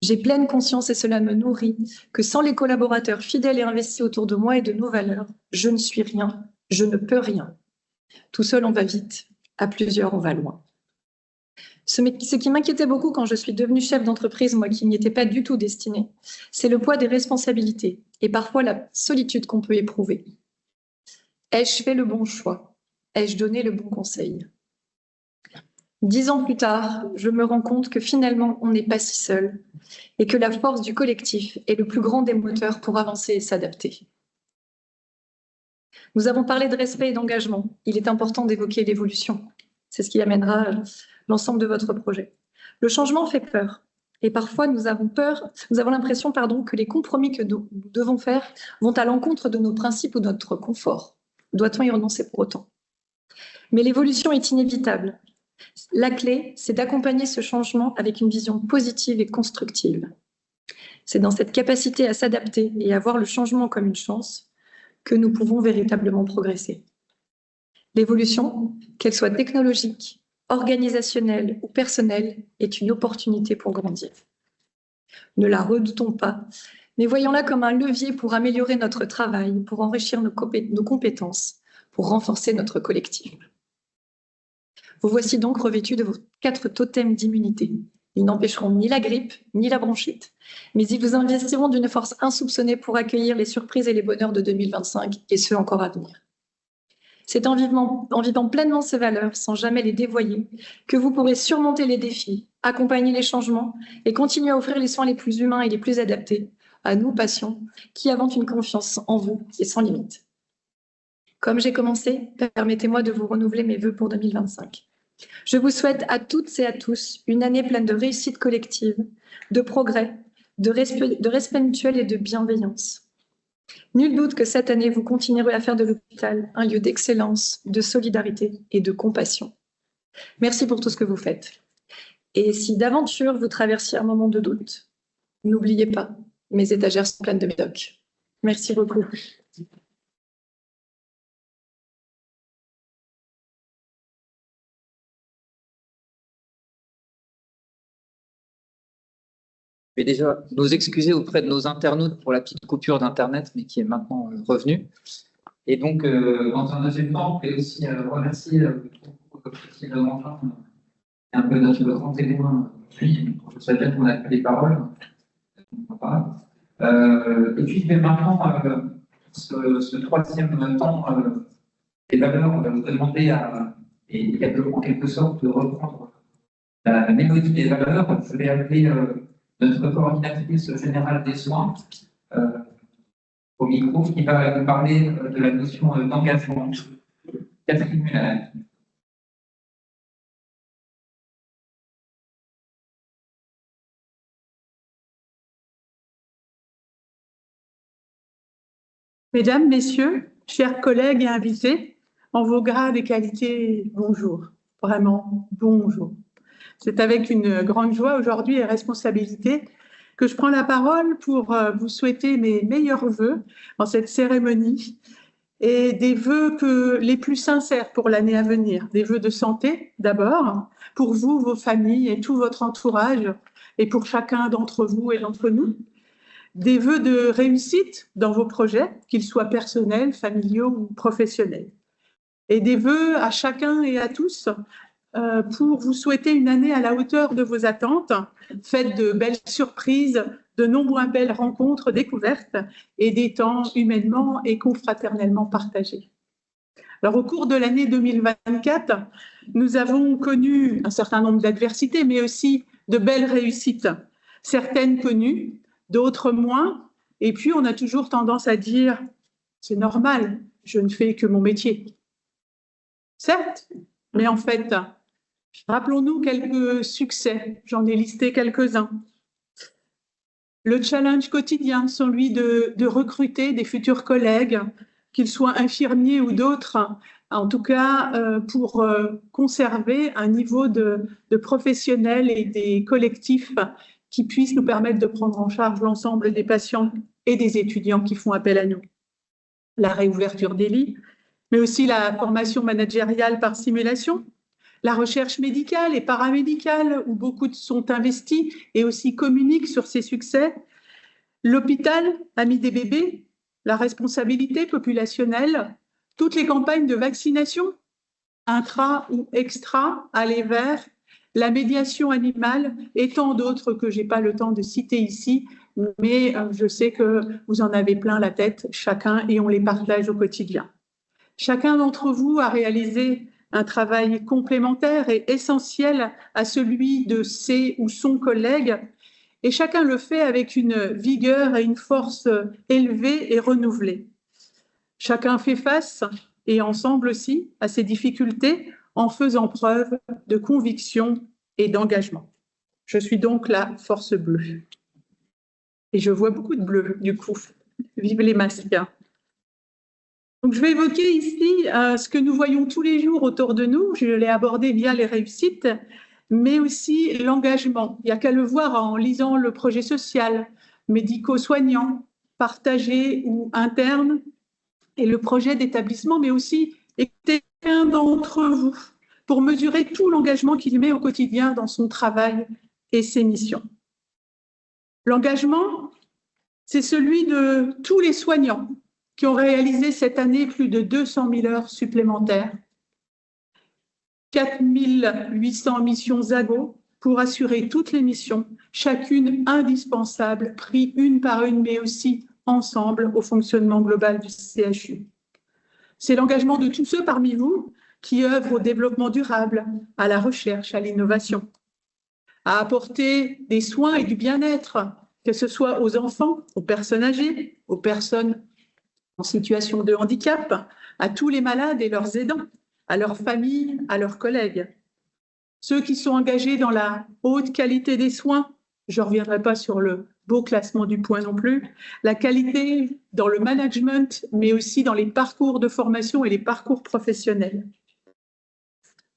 J'ai pleine conscience, et cela me nourrit, que sans les collaborateurs fidèles et investis autour de moi et de nos valeurs, je ne suis rien, je ne peux rien. Tout seul, on va vite, à plusieurs, on va loin. Ce qui m'inquiétait beaucoup quand je suis devenue chef d'entreprise, moi qui n'y étais pas du tout destinée, c'est le poids des responsabilités et parfois la solitude qu'on peut éprouver. Ai-je fait le bon choix? Ai-je donné le bon conseil? 10 ans plus tard, je me rends compte que finalement, on n'est pas si seul et que la force du collectif est le plus grand des moteurs pour avancer et s'adapter. Nous avons parlé de respect et d'engagement. Il est important d'évoquer l'évolution. C'est ce qui amènera l'ensemble de votre projet. Le changement fait peur. Et parfois, nous avons l'impression que les compromis que nous devons faire vont à l'encontre de nos principes ou de notre confort. Doit-on y renoncer pour autant? Mais l'évolution est inévitable. La clé, c'est d'accompagner ce changement avec une vision positive et constructive. C'est dans cette capacité à s'adapter et à voir le changement comme une chance que nous pouvons véritablement progresser. L'évolution, qu'elle soit technologique, organisationnelle ou personnelle, est une opportunité pour grandir. Ne la redoutons pas, mais voyons-la comme un levier pour améliorer notre travail, pour enrichir nos compétences, pour renforcer notre collectif. Vous voici donc revêtus de vos 4 totems d'immunité. Ils n'empêcheront ni la grippe, ni la bronchite, mais ils vous investiront d'une force insoupçonnée pour accueillir les surprises et les bonheurs de 2025 et ceux encore à venir. C'est en vivant pleinement ces valeurs, sans jamais les dévoyer, que vous pourrez surmonter les défis, accompagner les changements et continuer à offrir les soins les plus humains et les plus adaptés à nous, patients, qui avons une confiance en vous et sans limite. Comme j'ai commencé, permettez-moi de vous renouveler mes vœux pour 2025. Je vous souhaite à toutes et à tous une année pleine de réussite collective, de progrès, de respect mutuel et de bienveillance. Nul doute que cette année, vous continuerez à faire de l'hôpital un lieu d'excellence, de solidarité et de compassion. Merci pour tout ce que vous faites. Et si d'aventure vous traversiez un moment de doute, n'oubliez pas, mes étagères sont pleines de médocs. Merci beaucoup. Je vais déjà nous excuser auprès de nos internautes pour la petite coupure d'Internet, mais qui est maintenant revenue. Et donc, dans un deuxième temps, je vais aussi remercier Christine Levantin, un peu notre grand témoin. Je sais bien qu'on a fait les paroles. Et puis, je vais maintenant, ce troisième temps, les valeurs, on va vous demander en quelque sorte de reprendre la mélodie des valeurs. Je vais appeler notre coordinatrice générale des soins au micro qui va nous parler de la notion d'engagement. Catherine Muller. Mesdames, Messieurs, chers collègues et invités, en vos grades et qualités, bonjour. Vraiment, bonjour. C'est avec une grande joie aujourd'hui et responsabilité que je prends la parole pour vous souhaiter mes meilleurs vœux en cette cérémonie et des vœux les plus sincères pour l'année à venir. Des vœux de santé d'abord, pour vous, vos familles et tout votre entourage et pour chacun d'entre vous et d'entre nous. Des vœux de réussite dans vos projets, qu'ils soient personnels, familiaux ou professionnels. Et des vœux à chacun et à tous pour vous souhaiter une année à la hauteur de vos attentes, faite de belles surprises, de nombreuses belles rencontres, découvertes et des temps humainement et confraternellement partagés. Alors, au cours de l'année 2024, nous avons connu un certain nombre d'adversités, mais aussi de belles réussites, certaines connues, d'autres moins. Et puis, on a toujours tendance à dire, c'est normal, je ne fais que mon métier. Certes, mais en fait, rappelons-nous quelques succès, j'en ai listé quelques-uns. Le challenge quotidien, celui de recruter des futurs collègues, qu'ils soient infirmiers ou d'autres, en tout cas pour conserver un niveau de professionnels et des collectifs qui puissent nous permettre de prendre en charge l'ensemble des patients et des étudiants qui font appel à nous. La réouverture des lits, mais aussi la formation managériale par simulation, la recherche médicale et paramédicale, où beaucoup sont investis et aussi communiquent sur ses succès. L'hôpital ami des bébés, la responsabilité populationnelle, toutes les campagnes de vaccination, intra ou extra, aller vers, la médiation animale et tant d'autres que je n'ai pas le temps de citer ici, mais je sais que vous en avez plein la tête, chacun, et on les partage au quotidien. Chacun d'entre vous a réalisé un travail complémentaire et essentiel à celui de ses ou son collègue, et chacun le fait avec une vigueur et une force élevée et renouvelée. Chacun fait face, et ensemble aussi, à ces difficultés en faisant preuve de conviction et d'engagement. Je suis donc la force bleue. Et je vois beaucoup de bleu, du coup. Vive les masques. Donc, je vais évoquer ici ce que nous voyons tous les jours autour de nous. Je l'ai abordé via les réussites, mais aussi l'engagement. Il n'y a qu'à le voir en lisant le projet social, médico-soignant, partagé ou interne, et le projet d'établissement, mais aussi écoutez un d'entre vous pour mesurer tout l'engagement qu'il met au quotidien dans son travail et ses missions. L'engagement, c'est celui de tous les soignants qui ont réalisé cette année plus de 200 000 heures supplémentaires, 4 800 missions ZAGO pour assurer toutes les missions, chacune indispensable, pris une par une, mais aussi ensemble au fonctionnement global du CHU. C'est l'engagement de tous ceux parmi vous qui œuvrent au développement durable, à la recherche, à l'innovation, à apporter des soins et du bien-être, que ce soit aux enfants, aux personnes âgées, aux personnes en situation de handicap, à tous les malades et leurs aidants, à leurs familles, à leurs collègues. Ceux qui sont engagés dans la haute qualité des soins, je ne reviendrai pas sur le beau classement du point non plus, la qualité dans le management, mais aussi dans les parcours de formation et les parcours professionnels.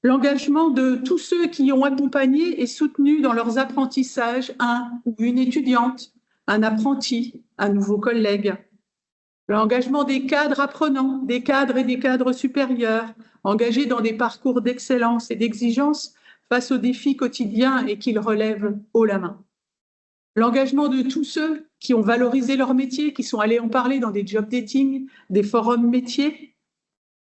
L'engagement de tous ceux qui ont accompagné et soutenu dans leurs apprentissages un ou une étudiante, un apprenti, un nouveau collègue. L'engagement des cadres apprenants, des cadres et des cadres supérieurs, engagés dans des parcours d'excellence et d'exigence face aux défis quotidiens et qu'ils relèvent haut la main. L'engagement de tous ceux qui ont valorisé leur métier, qui sont allés en parler dans des job dating, des forums métiers,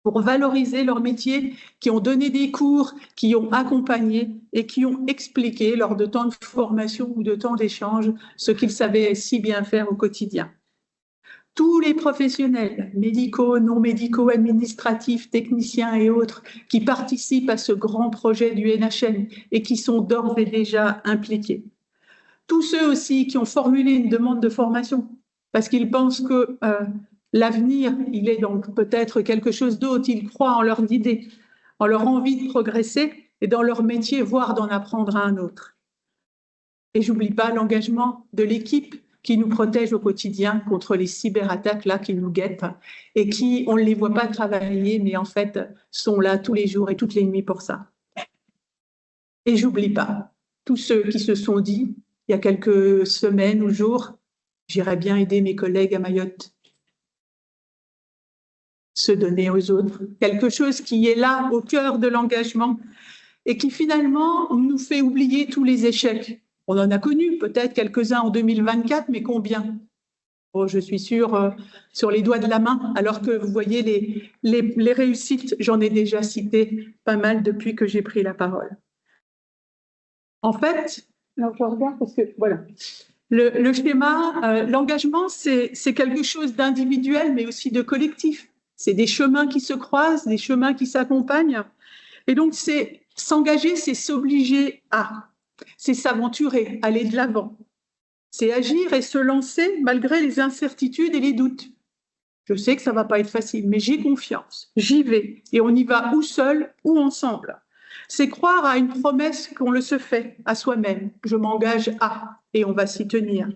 pour valoriser leur métier, qui ont donné des cours, qui ont accompagné et qui ont expliqué lors de temps de formation ou de temps d'échange ce qu'ils savaient si bien faire au quotidien. Tous les professionnels, médicaux, non médicaux, administratifs, techniciens et autres, qui participent à ce grand projet du NHN et qui sont d'ores et déjà impliqués. Tous ceux aussi qui ont formulé une demande de formation parce qu'ils pensent que l'avenir, il est donc peut-être quelque chose d'autre, ils croient en leurs idées, en leur envie de progresser et dans leur métier, voire d'en apprendre à un autre. Et j'oublie pas l'engagement de l'équipe qui nous protège au quotidien contre les cyberattaques là qui nous guettent et qui, on ne les voit pas travailler, mais en fait sont là tous les jours et toutes les nuits pour ça. Et j'oublie pas tous ceux qui se sont dit, il y a quelques semaines ou jours, j'irais bien aider mes collègues à Mayotte. Se donner aux autres. Quelque chose qui est là au cœur de l'engagement et qui finalement nous fait oublier tous les échecs. On en a connu peut-être quelques-uns en 2024, mais combien? Oh, je suis sûre, sur les doigts de la main, alors que vous voyez les réussites, j'en ai déjà cité pas mal depuis que j'ai pris la parole. En fait, alors je regarde parce que voilà, le schéma, l'engagement, c'est quelque chose d'individuel, mais aussi de collectif. C'est des chemins qui se croisent, des chemins qui s'accompagnent. Et donc, c'est s'engager, c'est s'obliger à, c'est s'aventurer, aller de l'avant. C'est agir et se lancer malgré les incertitudes et les doutes. Je sais que ça ne va pas être facile, mais j'ai confiance, j'y vais, et on y va ou seul ou ensemble. C'est croire à une promesse qu'on le se fait à soi-même. Je m'engage à, et on va s'y tenir.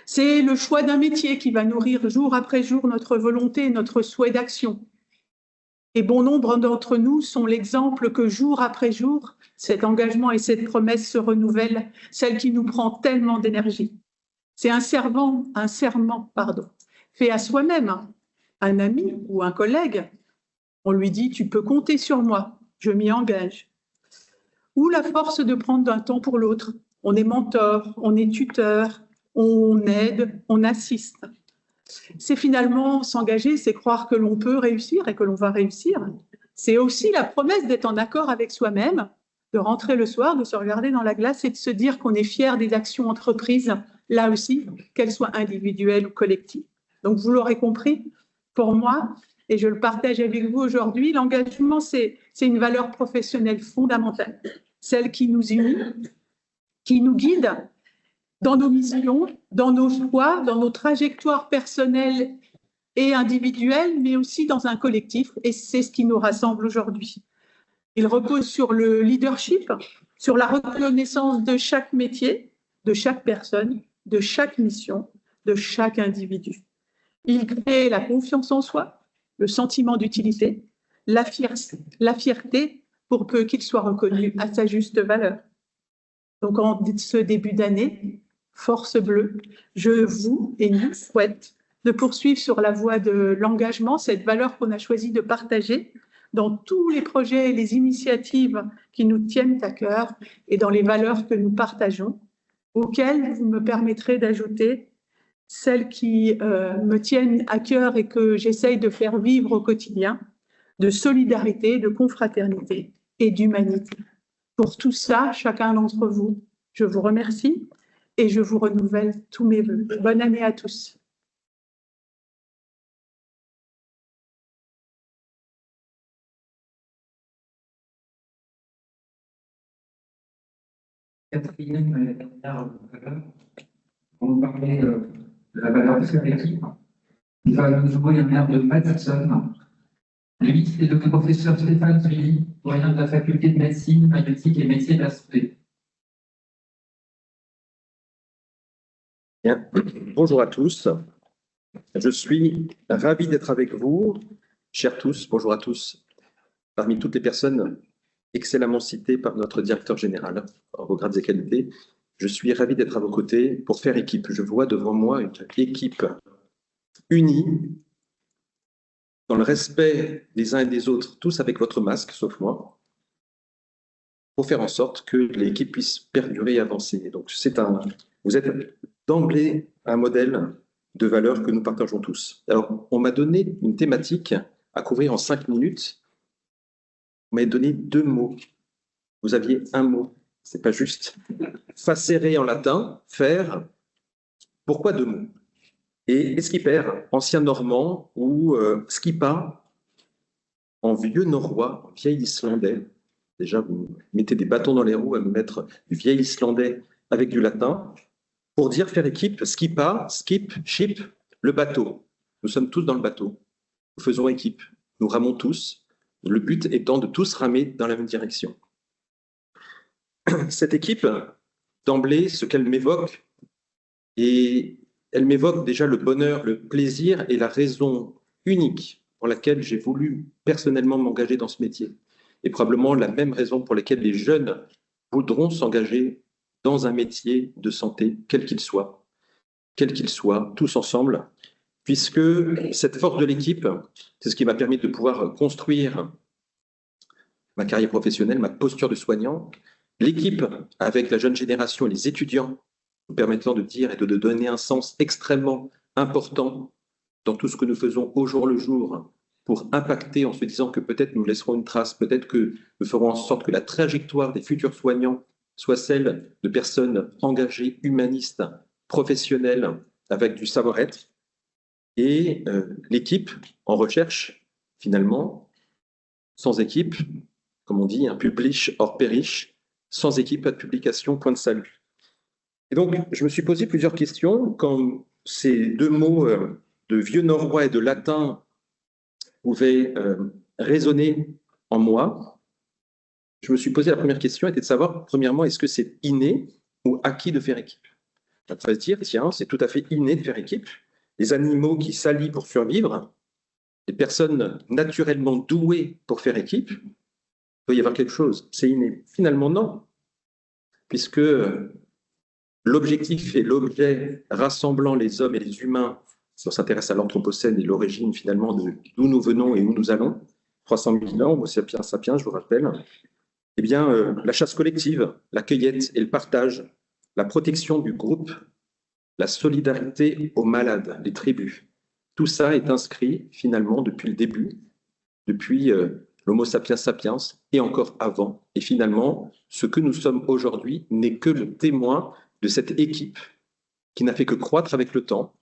C'est le choix d'un métier qui va nourrir jour après jour notre volonté, notre souhait d'action. Et bon nombre d'entre nous sont l'exemple que jour après jour, cet engagement et cette promesse se renouvellent, celle qui nous prend tellement d'énergie. C'est un serment, fait à soi-même, un ami ou un collègue. On lui dit « tu peux compter sur moi, je m'y engage ». Ou la force de prendre un temps pour l'autre. On est mentor, on est tuteur, on aide, on assiste. C'est finalement s'engager, c'est croire que l'on peut réussir et que l'on va réussir. C'est aussi la promesse d'être en accord avec soi-même, de rentrer le soir, de se regarder dans la glace et de se dire qu'on est fier des actions entreprises, là aussi, qu'elles soient individuelles ou collectives. Donc, vous l'aurez compris, pour moi, et je le partage avec vous aujourd'hui, l'engagement, c'est une valeur professionnelle fondamentale, celle qui nous unit, qui nous guide dans nos missions, dans nos choix, dans nos trajectoires personnelles et individuelles, mais aussi dans un collectif, et c'est ce qui nous rassemble aujourd'hui. Il repose sur le leadership, sur la reconnaissance de chaque métier, de chaque personne, de chaque mission, de chaque individu. Il crée la confiance en soi, le sentiment d'utilité, la fierté pour peu qu'il soit reconnu à sa juste valeur. Donc en ce début d'année, Force Bleue, je vous et nous souhaite de poursuivre sur la voie de l'engagement, cette valeur qu'on a choisi de partager dans tous les projets et les initiatives qui nous tiennent à cœur et dans les valeurs que nous partageons, auxquelles vous me permettrez d'ajouter celles qui me tiennent à cœur et que j'essaye de faire vivre au quotidien, de solidarité, de confraternité et d'humanité. Pour tout ça, chacun d'entre vous, je vous remercie et je vous renouvelle tous mes vœux. Bonne année à tous. Quatrième et dernière valeur, on va parler de la valeur de cette équipe. Il va nous jouer un air de Madison. Lui, c'est le professeur Stéphane Zuilly, doyen de la faculté de médecine, maïeutique et métiers de la santé. Bien. Bonjour à tous. Je suis ravi d'être avec vous, chers tous. Bonjour à tous. Parmi toutes les personnes excellemment citées par notre directeur général en vos grades et qualités, je suis ravi d'être à vos côtés pour faire équipe. Je vois devant moi une équipe unie, dans le respect des uns et des autres, tous avec votre masque, sauf moi, pour faire en sorte que l'équipe puisse perdurer et avancer. Donc, vous êtes d'emblée un modèle de valeurs que nous partageons tous. Alors, on m'a donné une thématique à couvrir en 5 minutes. On m'a donné 2 mots. Vous aviez un mot, c'est pas juste. Facere en latin, faire. Pourquoi 2 mots? Et skipper, ancien normand, ou skipa, en vieux norrois, en vieil islandais. Déjà, vous mettez des bâtons dans les roues à me mettre du vieil islandais avec du latin, pour dire faire équipe, skipa, skip, ship, le bateau. Nous sommes tous dans le bateau. Nous faisons équipe. Nous ramons tous. Le but étant de tous ramer dans la même direction. Cette équipe, d'emblée, ce qu'elle m'évoque, et elle m'évoque déjà le bonheur, le plaisir et la raison unique pour laquelle j'ai voulu personnellement m'engager dans ce métier. Et probablement la même raison pour laquelle les jeunes voudront s'engager dans un métier de santé, quel qu'il soit, tous ensemble, puisque cette force de l'équipe, c'est ce qui m'a permis de pouvoir construire ma carrière professionnelle, ma posture de soignant. L'équipe avec la jeune génération et les étudiants nous permettant de dire et de donner un sens extrêmement important dans tout ce que nous faisons au jour le jour pour impacter en se disant que peut-être nous laisserons une trace, peut-être que nous ferons en sorte que la trajectoire des futurs soignants soit celle de personnes engagées, humanistes, professionnelles, avec du savoir-être. Et l'équipe en recherche, finalement, sans équipe, comme on dit, un publish or perish, sans équipe, pas de publication, point de salut. Et donc, je me suis posé plusieurs questions quand ces deux mots de vieux norrois et de latin pouvaient résonner en moi. Je me suis posé la première question, était de savoir, premièrement, est-ce que c'est inné ou acquis de faire équipe? On va se dire, tiens, c'est tout à fait inné de faire équipe. Les animaux qui s'allient pour survivre, les personnes naturellement douées pour faire équipe, il peut y avoir quelque chose, c'est inné. Finalement, non, puisque l'objectif et l'objet rassemblant les hommes et les humains, si on s'intéresse à l'Anthropocène et l'origine finalement d'où nous venons et où nous allons, 300 000 ans, Homo sapiens sapiens, je vous rappelle, eh bien, la chasse collective, la cueillette et le partage, la protection du groupe, la solidarité aux malades, les tribus, tout ça est inscrit finalement depuis le début, depuis l'Homo sapiens sapiens et encore avant. Et finalement, ce que nous sommes aujourd'hui n'est que le témoin de cette équipe qui n'a fait que croître avec le temps,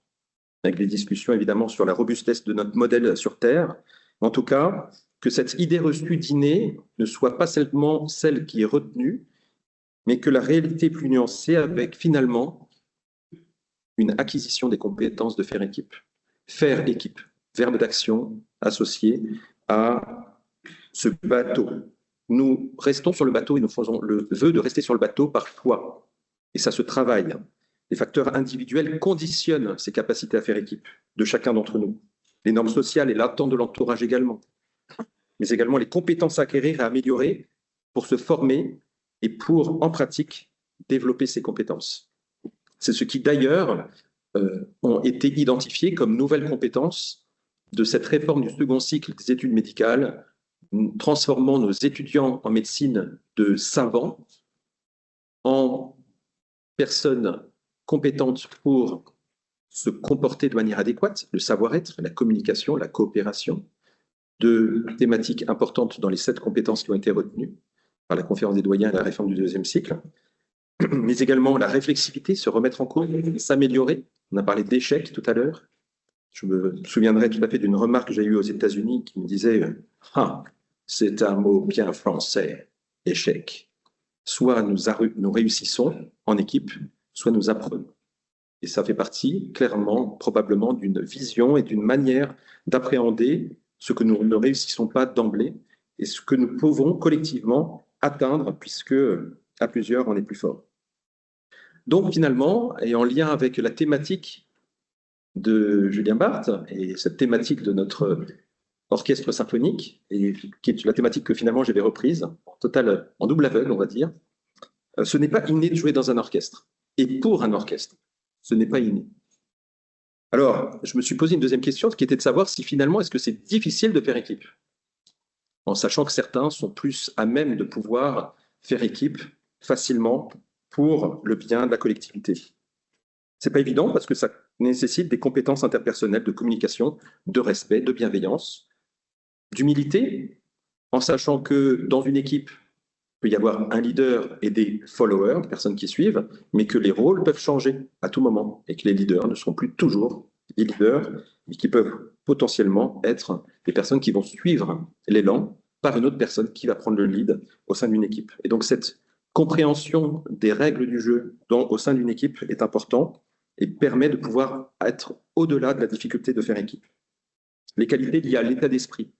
avec des discussions évidemment sur la robustesse de notre modèle sur Terre. En tout cas, que cette idée reçue d'inné ne soit pas seulement celle qui est retenue, mais que la réalité plus nuancée avec finalement une acquisition des compétences de faire équipe. Faire équipe, verbe d'action associé à ce bateau. Nous restons sur le bateau et nous faisons le vœu de rester sur le bateau par choix. Et ça se travaille. Les facteurs individuels conditionnent ces capacités à faire équipe de chacun d'entre nous. Les normes sociales et l'attente de l'entourage également. Mais également les compétences à acquérir et à améliorer pour se former et pour, en pratique, développer ces compétences. C'est ce qui, d'ailleurs, ont été identifiés comme nouvelles compétences de cette réforme du second cycle des études médicales, transformant nos étudiants en médecine de savants en personnes compétentes pour se comporter de manière adéquate, le savoir-être, la communication, la coopération, deux thématiques importantes dans les 7 compétences qui ont été retenues par la conférence des doyens et la réforme du deuxième cycle, mais également la réflexivité, se remettre en cause, s'améliorer. On a parlé d'échec tout à l'heure. Je me souviendrai tout à fait d'une remarque que j'ai eue aux États-Unis qui me disait « Ah, c'est un mot bien français, échec. Soit nous réussissons en équipe, soit nous apprenons. » Et ça fait partie, clairement, probablement, d'une vision et d'une manière d'appréhender ce que nous ne réussissons pas d'emblée et ce que nous pouvons collectivement atteindre, puisque à plusieurs, on est plus fort. Donc, finalement, et en lien avec la thématique de Julien Barthes et cette thématique de notre orchestre symphonique, et qui est la thématique que finalement j'avais reprise, en double aveugle, on va dire, ce n'est pas inné de jouer dans un orchestre. Et pour un orchestre, ce n'est pas inné. Alors, je me suis posé une deuxième question, qui était de savoir si finalement, est-ce que c'est difficile de faire équipe? En sachant que certains sont plus à même de pouvoir faire équipe facilement pour le bien de la collectivité. C'est pas évident parce que ça nécessite des compétences interpersonnelles de communication, de respect, de bienveillance, d'humilité, en sachant que dans une équipe, il peut y avoir un leader et des followers, des personnes qui suivent, mais que les rôles peuvent changer à tout moment et que les leaders ne seront plus toujours des leaders, mais qui peuvent potentiellement être des personnes qui vont suivre l'élan par une autre personne qui va prendre le lead au sein d'une équipe. Et donc cette compréhension des règles du jeu au sein d'une équipe est importante et permet de pouvoir être au-delà de la difficulté de faire équipe. Les qualités liées à l'état d'esprit,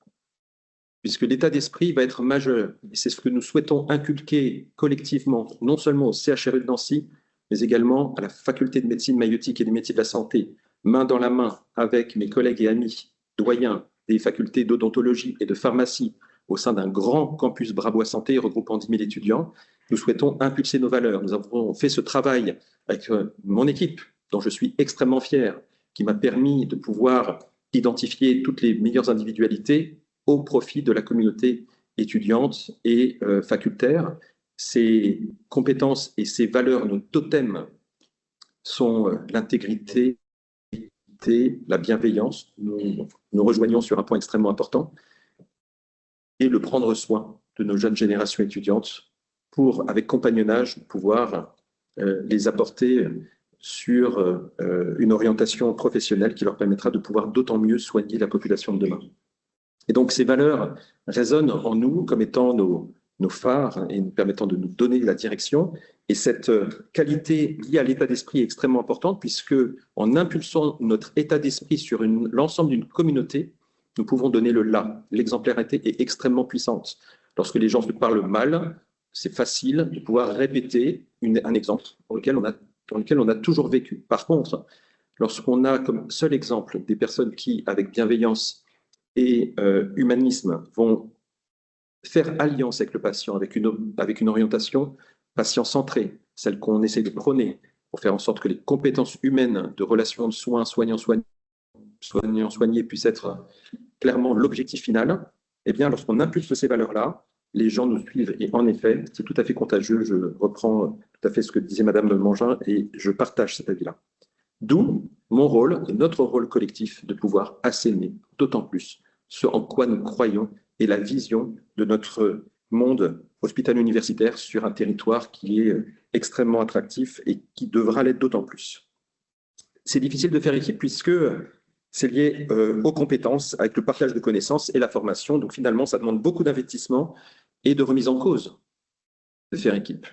puisque l'état d'esprit va être majeur. Et c'est ce que nous souhaitons inculquer collectivement, non seulement au CHRU de Nancy, mais également à la faculté de médecine maïeutique et des métiers de la santé, main dans la main avec mes collègues et amis, doyens des facultés d'odontologie et de pharmacie, au sein d'un grand campus Brabois Santé regroupant 10 000 étudiants. Nous souhaitons impulser nos valeurs. Nous avons fait ce travail avec mon équipe, dont je suis extrêmement fier, qui m'a permis de pouvoir identifier toutes les meilleures individualités au profit de la communauté étudiante et facultaire. Ces compétences et ces valeurs, nos totems sont l'intégrité, la bienveillance. Nous rejoignons sur un point extrêmement important, et le prendre soin de nos jeunes générations étudiantes pour, avec compagnonnage, pouvoir les apporter sur une orientation professionnelle qui leur permettra de pouvoir d'autant mieux soigner la population de demain. Et donc ces valeurs résonnent en nous comme étant nos phares et nous permettant de nous donner la direction. Et cette qualité liée à l'état d'esprit est extrêmement importante puisque en impulsant notre état d'esprit sur l'ensemble d'une communauté, nous pouvons donner le là. L'exemplarité est extrêmement puissante. Lorsque les gens se parlent mal, c'est facile de pouvoir répéter un exemple dans lequel on a toujours vécu. Par contre, lorsqu'on a comme seul exemple des personnes qui, avec bienveillance et humanisme, vont faire alliance avec le patient, avec une orientation patient-centrée, celle qu'on essaie de prôner, pour faire en sorte que les compétences humaines de relation de soins, soignant-soigné puissent être clairement l'objectif final, eh bien, lorsqu'on impulse ces valeurs-là, les gens nous suivent. Et en effet, c'est tout à fait contagieux. Je reprends tout à fait ce que disait Madame Mangin et je partage cet avis-là. D'où mon rôle, notre rôle collectif, de pouvoir asséner d'autant plus ce en quoi nous croyons et la vision de notre monde hospitalo-universitaire sur un territoire qui est extrêmement attractif et qui devra l'être d'autant plus. C'est difficile de faire équipe puisque c'est lié aux compétences, avec le partage de connaissances et la formation. Donc finalement, ça demande beaucoup d'investissement et de remise en cause de faire équipe.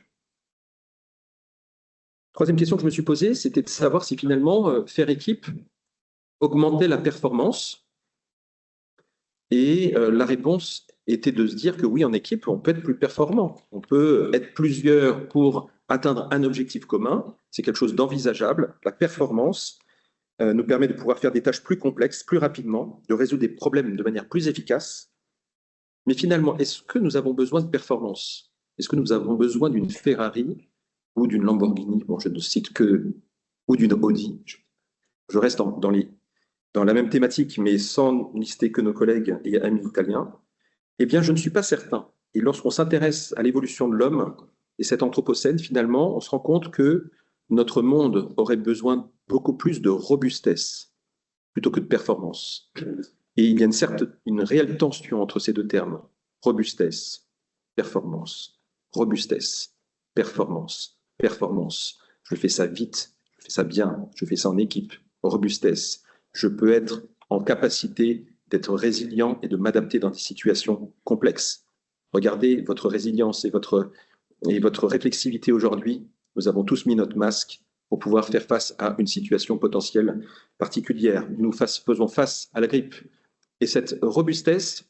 Troisième question que je me suis posée, c'était de savoir si finalement faire équipe augmentait la performance. Et la réponse était de se dire que oui, en équipe, on peut être plus performant. On peut être plusieurs pour atteindre un objectif commun. C'est quelque chose d'envisageable. La performance nous permet de pouvoir faire des tâches plus complexes, plus rapidement, de résoudre des problèmes de manière plus efficace. Mais finalement, est-ce que nous avons besoin de performance? Est-ce que nous avons besoin d'une Ferrari ou d'une Lamborghini? Bon, je ne cite que... ou d'une Audi. Je reste dans la même thématique, mais sans lister que nos collègues et amis italiens. Eh bien, je ne suis pas certain. Et lorsqu'on s'intéresse à l'évolution de l'homme et cet anthropocène, finalement, on se rend compte que notre monde aurait besoin beaucoup plus de robustesse plutôt que de performance. Et il y a une réelle tension entre ces deux termes. Robustesse, performance. Robustesse, performance, performance. Je fais ça vite, je fais ça bien, je fais ça en équipe. Robustesse. Je peux être en capacité d'être résilient et de m'adapter dans des situations complexes. Regardez votre résilience et votre réflexivité aujourd'hui. Nous avons tous mis notre masque pour pouvoir faire face à une situation potentielle particulière. Nous faisons face à la grippe. Et cette robustesse,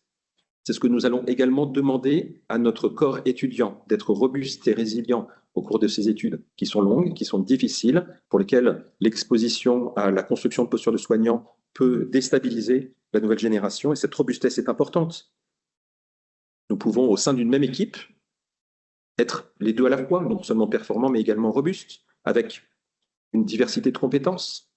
c'est ce que nous allons également demander à notre corps étudiant, d'être robuste et résilient au cours de ces études qui sont longues, qui sont difficiles, pour lesquelles l'exposition à la construction de postures de soignants peut déstabiliser la nouvelle génération. Et cette robustesse est importante. Nous pouvons, au sein d'une même équipe, être les deux à la fois, non seulement performants, mais également robustes, avec une diversité de compétences,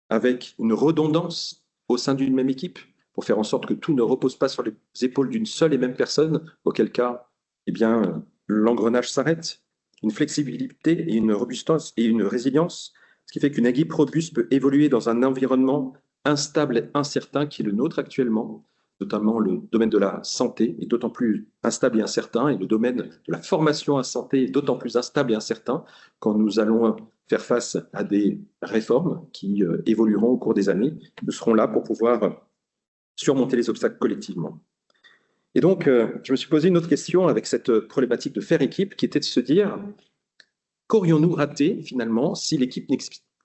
avec une redondance au sein d'une même équipe, pour faire en sorte que tout ne repose pas sur les épaules d'une seule et même personne, auquel cas, eh bien, l'engrenage s'arrête. Une flexibilité et une robustesse et une résilience, ce qui fait qu'une équipe robuste peut évoluer dans un environnement instable et incertain qui est le nôtre actuellement, notamment le domaine de la santé est d'autant plus instable et incertain, et le domaine de la formation à santé est d'autant plus instable et incertain quand nous allons faire face à des réformes qui évolueront au cours des années. Nous serons là pour pouvoir surmonter les obstacles collectivement. Et donc, je me suis posé une autre question avec cette problématique de faire équipe, qui était de se dire, qu'aurions-nous raté finalement si l'équipe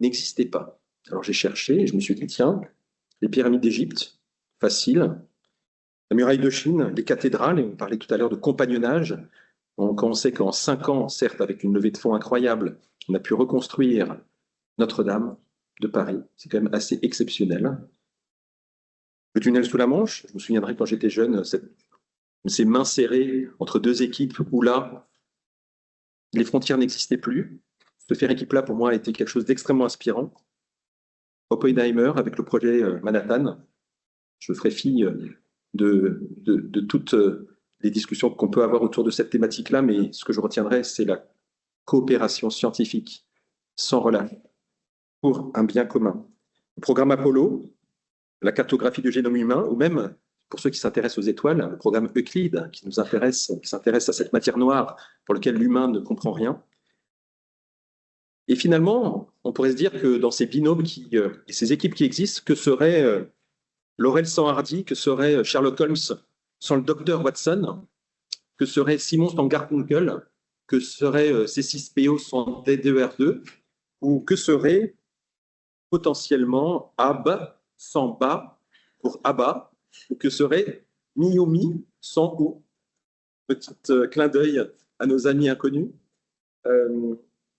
n'existait pas? Alors j'ai cherché et je me suis dit, tiens, les pyramides d'Égypte, facile. La muraille de Chine, les cathédrales, et on parlait tout à l'heure de compagnonnage. On sait qu'en 5 ans, certes, avec une levée de fonds incroyable, on a pu reconstruire Notre-Dame de Paris. C'est quand même assez exceptionnel. Le tunnel sous la Manche, je me souviendrai quand j'étais jeune, ces mains serrées entre deux équipes où là, les frontières n'existaient plus. Se faire équipe là, pour moi, a été quelque chose d'extrêmement inspirant. Oppenheimer, avec le projet Manhattan, je ferai fi de toutes les discussions qu'on peut avoir autour de cette thématique-là, mais ce que je retiendrai, c'est la coopération scientifique sans relâche pour un bien commun. Le programme Apollo, la cartographie du génome humain, ou même, pour ceux qui s'intéressent aux étoiles, le programme Euclide, qui s'intéresse à cette matière noire pour laquelle l'humain ne comprend rien. Et finalement, on pourrait se dire que dans ces binômes et ces équipes qui existent, que serait Laurel sans Hardy, que serait Sherlock Holmes sans le docteur Watson, que serait Simon sans Garfunkel, que serait C6PO sans D2R2, ou que serait potentiellement Ab sans Ba pour Abba, ou que serait Miyomi sans O. Petit clin d'œil à nos amis inconnus.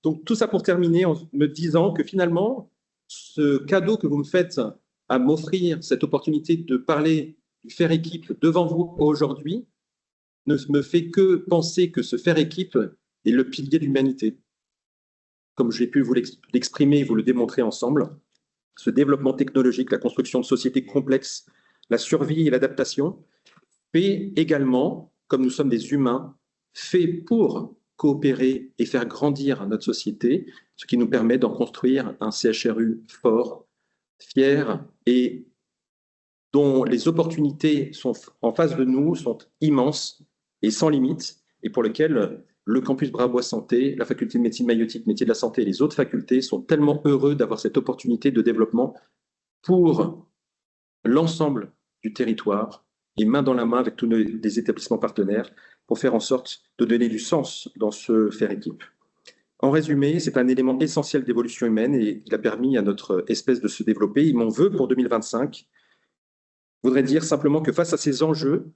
Donc tout ça pour terminer en me disant que finalement, ce cadeau que vous me faites à m'offrir cette opportunité de parler du faire équipe devant vous aujourd'hui ne me fait que penser que ce faire équipe est le pilier de l'humanité. Comme j'ai pu vous l'exprimer et vous le démontrer ensemble, ce développement technologique, la construction de sociétés complexes, la survie et l'adaptation, fait également, comme nous sommes des humains, fait pour coopérer et faire grandir notre société, ce qui nous permet d'en construire un CHRU fort, fier et dont les opportunités sont en face de nous sont immenses et sans limite, et pour lequel le campus Brabois Santé, la faculté de médecine maïeutique, métier de la santé et les autres facultés sont tellement heureux d'avoir cette opportunité de développement pour l'ensemble du territoire et main dans la main avec tous les établissements partenaires pour faire en sorte de donner du sens dans ce faire équipe. En résumé, c'est un élément essentiel d'évolution humaine et il a permis à notre espèce de se développer. Et mon vœu pour 2025 voudrait dire simplement que face à ces enjeux,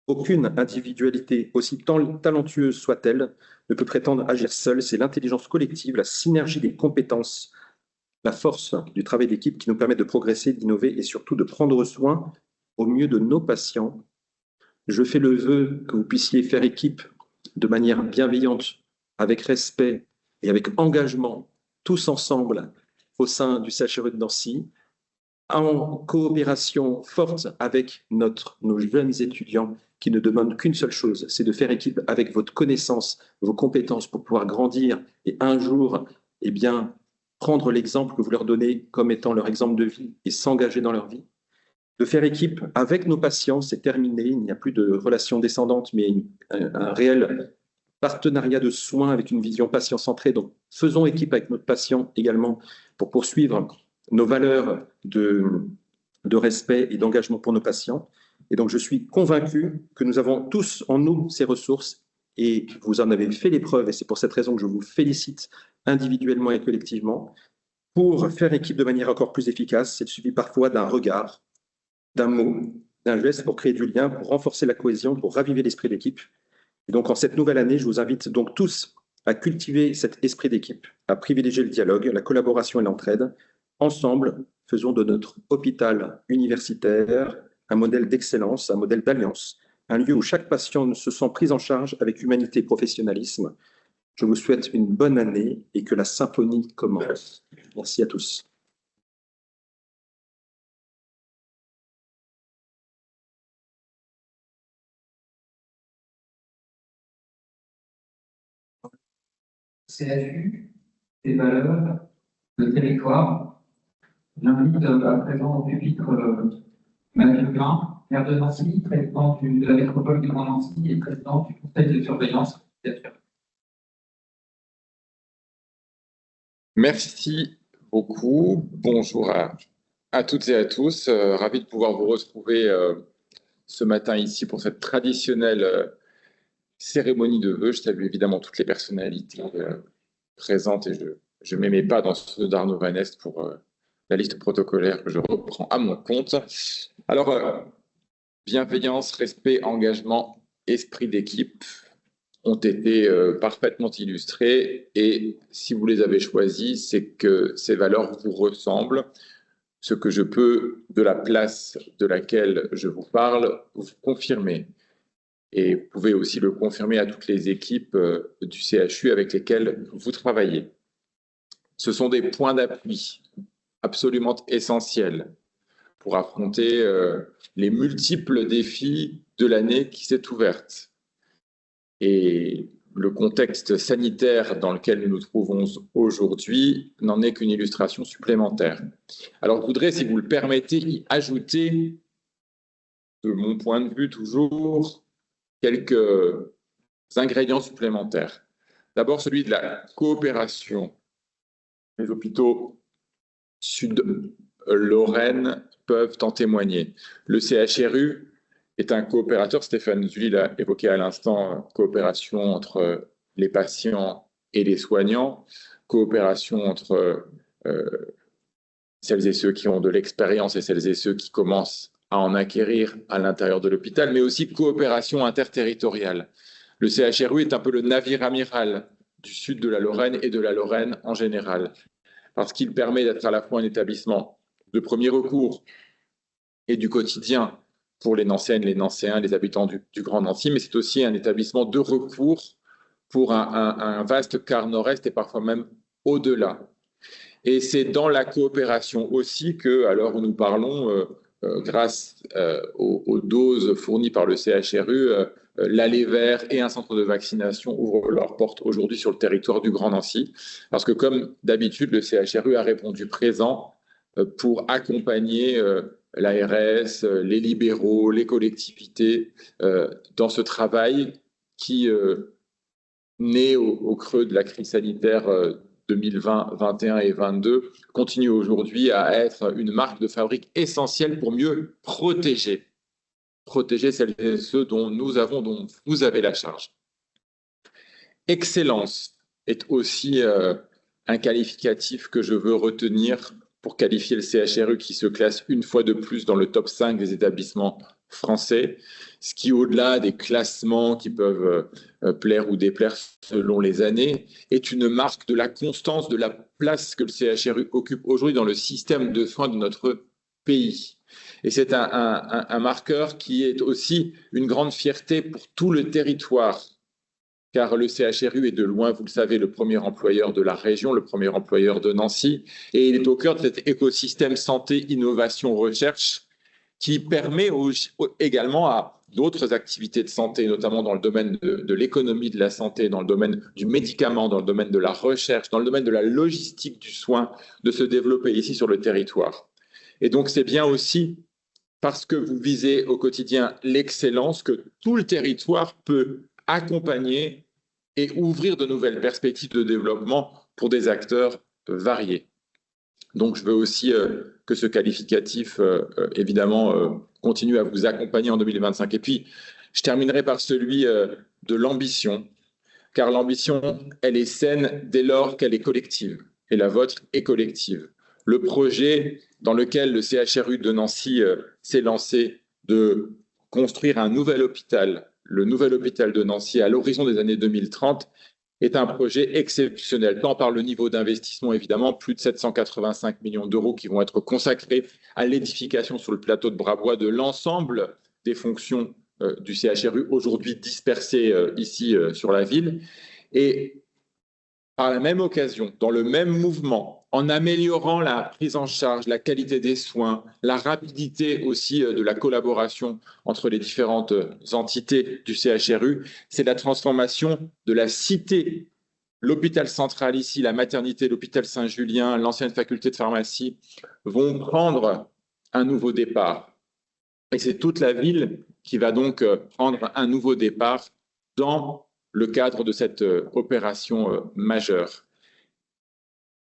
aucune individualité, aussi talentueuse soit-elle, ne peut prétendre agir seule. C'est l'intelligence collective, la synergie des compétences, la force du travail d'équipe qui nous permet de progresser, d'innover et surtout de prendre soin au mieux de nos patients. Je fais le vœu que vous puissiez faire équipe de manière bienveillante, avec respect et avec engagement, tous ensemble au sein du CHRU de Nancy, en coopération forte avec nos jeunes étudiants qui ne demandent qu'une seule chose, c'est de faire équipe avec votre connaissance, vos compétences pour pouvoir grandir et un jour, eh bien, prendre l'exemple que vous leur donnez comme étant leur exemple de vie et s'engager dans leur vie. De faire équipe avec nos patients, c'est terminé, il n'y a plus de relation descendante, mais un réel partenariat de soins avec une vision patient-centrée. Donc, faisons équipe avec notre patient également pour poursuivre nos valeurs de respect et d'engagement pour nos patients. Et donc, je suis convaincu que nous avons tous en nous ces ressources et vous en avez fait les preuves et c'est pour cette raison que je vous félicite individuellement et collectivement. Pour faire équipe de manière encore plus efficace, il suffit parfois d'un regard, d'un mot, d'un geste pour créer du lien, pour renforcer la cohésion, pour raviver l'esprit d'équipe. Et donc, en cette nouvelle année, je vous invite donc tous à cultiver cet esprit d'équipe, à privilégier le dialogue, la collaboration et l'entraide. Ensemble, faisons de notre hôpital universitaire un modèle d'excellence, un modèle d'alliance, un lieu où chaque patient se sent pris en charge avec humanité et professionnalisme. Je vous souhaite une bonne année et que la symphonie commence. Merci à tous. CHU, des valeurs, le territoire. J'invite à présent au pupitre Mathieu Klein, maire de Nancy, président de la métropole du Grand Nancy et président du conseil de surveillance. Merci beaucoup. Bonjour à toutes et à tous. Ravi de pouvoir vous retrouver ce matin ici pour cette traditionnelle cérémonie de vœux. Je salue évidemment toutes les personnalités présentes et je ne m'émets pas dans ceux d'Arnaud Van Est pour la liste protocolaire que je reprends à mon compte. Alors, bienveillance, respect, engagement, esprit d'équipe ont été parfaitement illustrés et si vous les avez choisis, c'est que ces valeurs vous ressemblent. Ce que je peux, de la place de laquelle je vous parle, vous confirmer. Et vous pouvez aussi le confirmer à toutes les équipes du CHU avec lesquelles vous travaillez. Ce sont des points d'appui absolument essentiels pour affronter les multiples défis de l'année qui s'est ouverte. Et le contexte sanitaire dans lequel nous nous trouvons aujourd'hui n'en est qu'une illustration supplémentaire. Alors, je voudrais, si vous le permettez, y ajouter, de mon point de vue toujours, quelques ingrédients supplémentaires. D'abord, celui de la coopération. Les hôpitaux Sud-Lorraine peuvent en témoigner. Le CHRU est un coopérateur, Stéphane Zulli l'a évoqué à l'instant, coopération entre les patients et les soignants, coopération entre celles et ceux qui ont de l'expérience et celles et ceux qui commencent à en acquérir à l'intérieur de l'hôpital, mais aussi coopération interterritoriale. Le CHRU est un peu le navire amiral du sud de la Lorraine et de la Lorraine en général, parce qu'il permet d'être à la fois un établissement de premier recours et du quotidien pour les Nancéennes, les Nancéens, les habitants du Grand Nancy, mais c'est aussi un établissement de recours pour un vaste quart nord-est et parfois même au-delà. Et c'est dans la coopération aussi que, à l'heure où nous parlons, grâce aux doses fournies par le CHRU, l'Allée Vert et un centre de vaccination ouvrent leurs portes aujourd'hui sur le territoire du Grand Nancy. Parce que, comme d'habitude, le CHRU a répondu présent pour accompagner l'ARS, les libéraux, les collectivités dans ce travail qui, né au creux de la crise sanitaire 2020, 2021 et 2022, continue aujourd'hui à être une marque de fabrique essentielle pour mieux protéger celles et ceux dont vous avez la charge. Excellence est aussi un qualificatif que je veux retenir pour qualifier le CHRU qui se classe une fois de plus dans le top 5 des établissements français, ce qui, au-delà des classements qui peuvent plaire ou déplaire selon les années, est une marque de la constance de la place que le CHRU occupe aujourd'hui dans le système de soins de notre pays. Et c'est un marqueur qui est aussi une grande fierté pour tout le territoire, car le CHRU est de loin, vous le savez, le premier employeur de la région, le premier employeur de Nancy, et il est au cœur de cet écosystème santé, innovation, recherche, qui permet également à d'autres activités de santé, notamment dans le domaine de l'économie de la santé, dans le domaine du médicament, dans le domaine de la recherche, dans le domaine de la logistique du soin, de se développer ici sur le territoire. Et donc, c'est bien aussi parce que vous visez au quotidien l'excellence que tout le territoire peut accompagner et ouvrir de nouvelles perspectives de développement pour des acteurs variés. Donc, je veux aussi que ce qualificatif, évidemment, continue à vous accompagner en 2025. Et puis, je terminerai par celui de l'ambition, car l'ambition, elle est saine dès lors qu'elle est collective, et la vôtre est collective. Le projet dans lequel le CHRU de Nancy s'est lancé de construire un nouvel hôpital, le nouvel hôpital de Nancy à l'horizon des années 2030, est un projet exceptionnel, tant par le niveau d'investissement, évidemment, plus de 785 millions d'euros qui vont être consacrés à l'édification sur le plateau de Brabois de l'ensemble des fonctions du CHRU, aujourd'hui dispersées ici sur la ville. Et par la même occasion, dans le même mouvement, en améliorant la prise en charge, la qualité des soins, la rapidité aussi de la collaboration entre les différentes entités du CHRU, c'est la transformation de la cité. L'hôpital central ici, la maternité, l'hôpital Saint-Julien, l'ancienne faculté de pharmacie vont prendre un nouveau départ. Et c'est toute la ville qui va donc prendre un nouveau départ dans le cadre de cette opération majeure.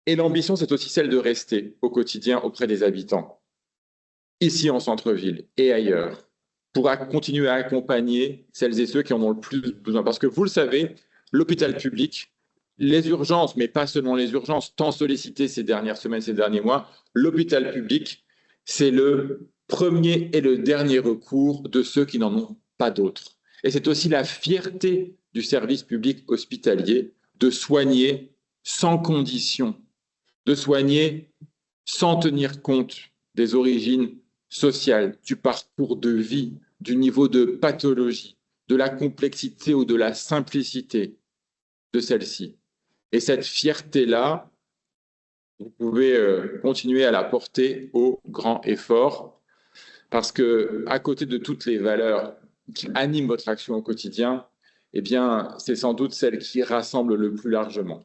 Et l'ambition, c'est aussi celle de rester au quotidien auprès des habitants, ici en centre-ville et ailleurs, pour continuer à accompagner celles et ceux qui en ont le plus besoin. Parce que vous le savez, l'hôpital public, les urgences, mais pas seulement les urgences, tant sollicitées ces dernières semaines, ces derniers mois, l'hôpital public, c'est le premier et le dernier recours de ceux qui n'en ont pas d'autres. Et c'est aussi la fierté du service public hospitalier de soigner sans condition, de soigner sans tenir compte des origines sociales, du parcours de vie, du niveau de pathologie, de la complexité ou de la simplicité de celle-ci. Et cette fierté-là, vous pouvez continuer à la porter au grand effort, parce que à côté de toutes les valeurs qui animent votre action au quotidien, eh bien, c'est sans doute celle qui rassemble le plus largement.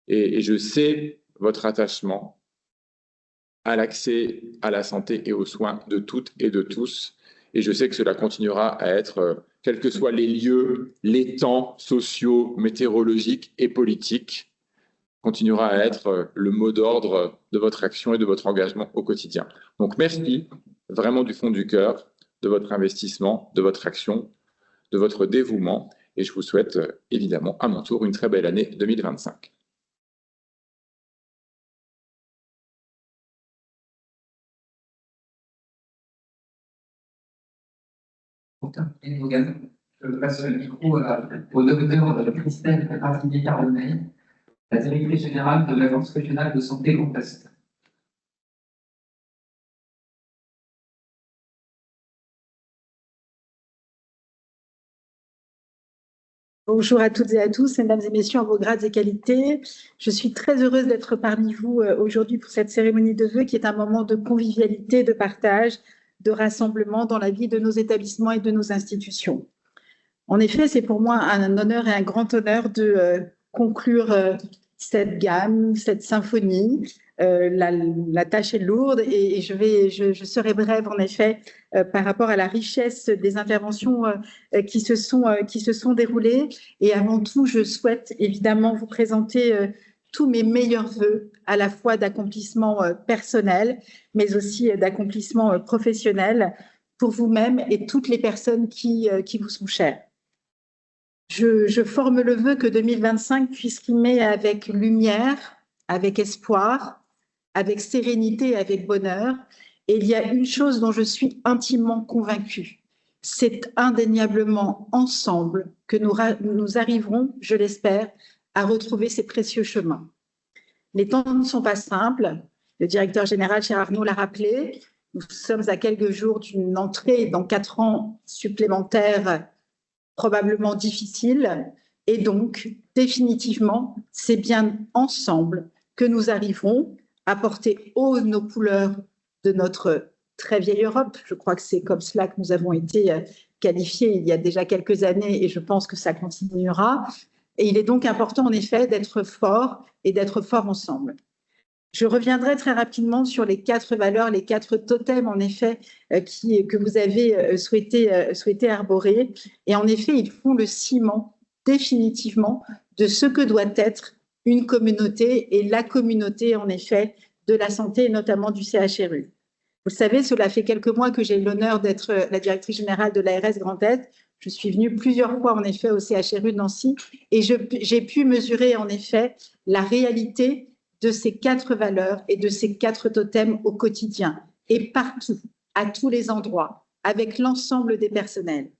Et je sais votre attachement à l'accès à la santé et aux soins de toutes et de tous. Et je sais que cela continuera à être, quels que soient les lieux, les temps sociaux, météorologiques et politiques, continuera à être le mot d'ordre de votre action et de votre engagement au quotidien. Donc merci vraiment du fond du cœur de votre investissement, de votre action, de votre dévouement. Et je vous souhaite évidemment à mon tour une très belle année 2025. Je passe le micro au docteur Christelle Ratigny-Carbonnet, la directrice générale de l'Agence régionale de santé Grand Est. Bonjour à toutes et à tous, mesdames et messieurs, en vos grades et qualités. Je suis très heureuse d'être parmi vous aujourd'hui pour cette cérémonie de vœux qui est un moment de convivialité, de partage, de rassemblement dans la vie de nos établissements et de nos institutions. En effet, c'est pour moi un honneur et un grand honneur de conclure cette gamme, cette symphonie. La tâche est lourde et je serai brève en effet par rapport à la richesse des interventions qui se sont déroulées. Et avant tout, je souhaite évidemment vous présenter tous mes meilleurs vœux, à la fois d'accomplissement personnel, mais aussi d'accomplissement professionnel pour vous-même et toutes les personnes qui vous sont chères. Je forme le vœu que 2025 puisse rimer avec lumière, avec espoir, avec sérénité et avec bonheur. Et il y a une chose dont je suis intimement convaincue, c'est indéniablement ensemble que nous arriverons, je l'espère, à retrouver ces précieux chemins. Les temps ne sont pas simples, le directeur général, cher Arnaud, l'a rappelé, nous sommes à quelques jours d'une entrée dans 4 ans supplémentaires probablement difficiles, et donc définitivement, c'est bien ensemble que nous arriverons à porter haut nos couleurs de notre très vieille Europe. Je crois que c'est comme cela que nous avons été qualifiés il y a déjà quelques années et je pense que ça continuera. Et il est donc important en effet d'être fort et d'être fort ensemble. Je reviendrai très rapidement sur les 4 valeurs, les 4 totems en effet que vous avez souhaité arborer. Et en effet, ils font le ciment définitivement de ce que doit être une communauté et la communauté en effet de la santé et notamment du CHRU. Vous le savez, cela fait quelques mois que j'ai l'honneur d'être la directrice générale de l'ARS Grand Est. Je suis venue plusieurs fois en effet au CHRU de Nancy et j'ai pu mesurer en effet la réalité de ces 4 valeurs et de ces 4 totems au quotidien et partout, à tous les endroits, avec l'ensemble des personnels.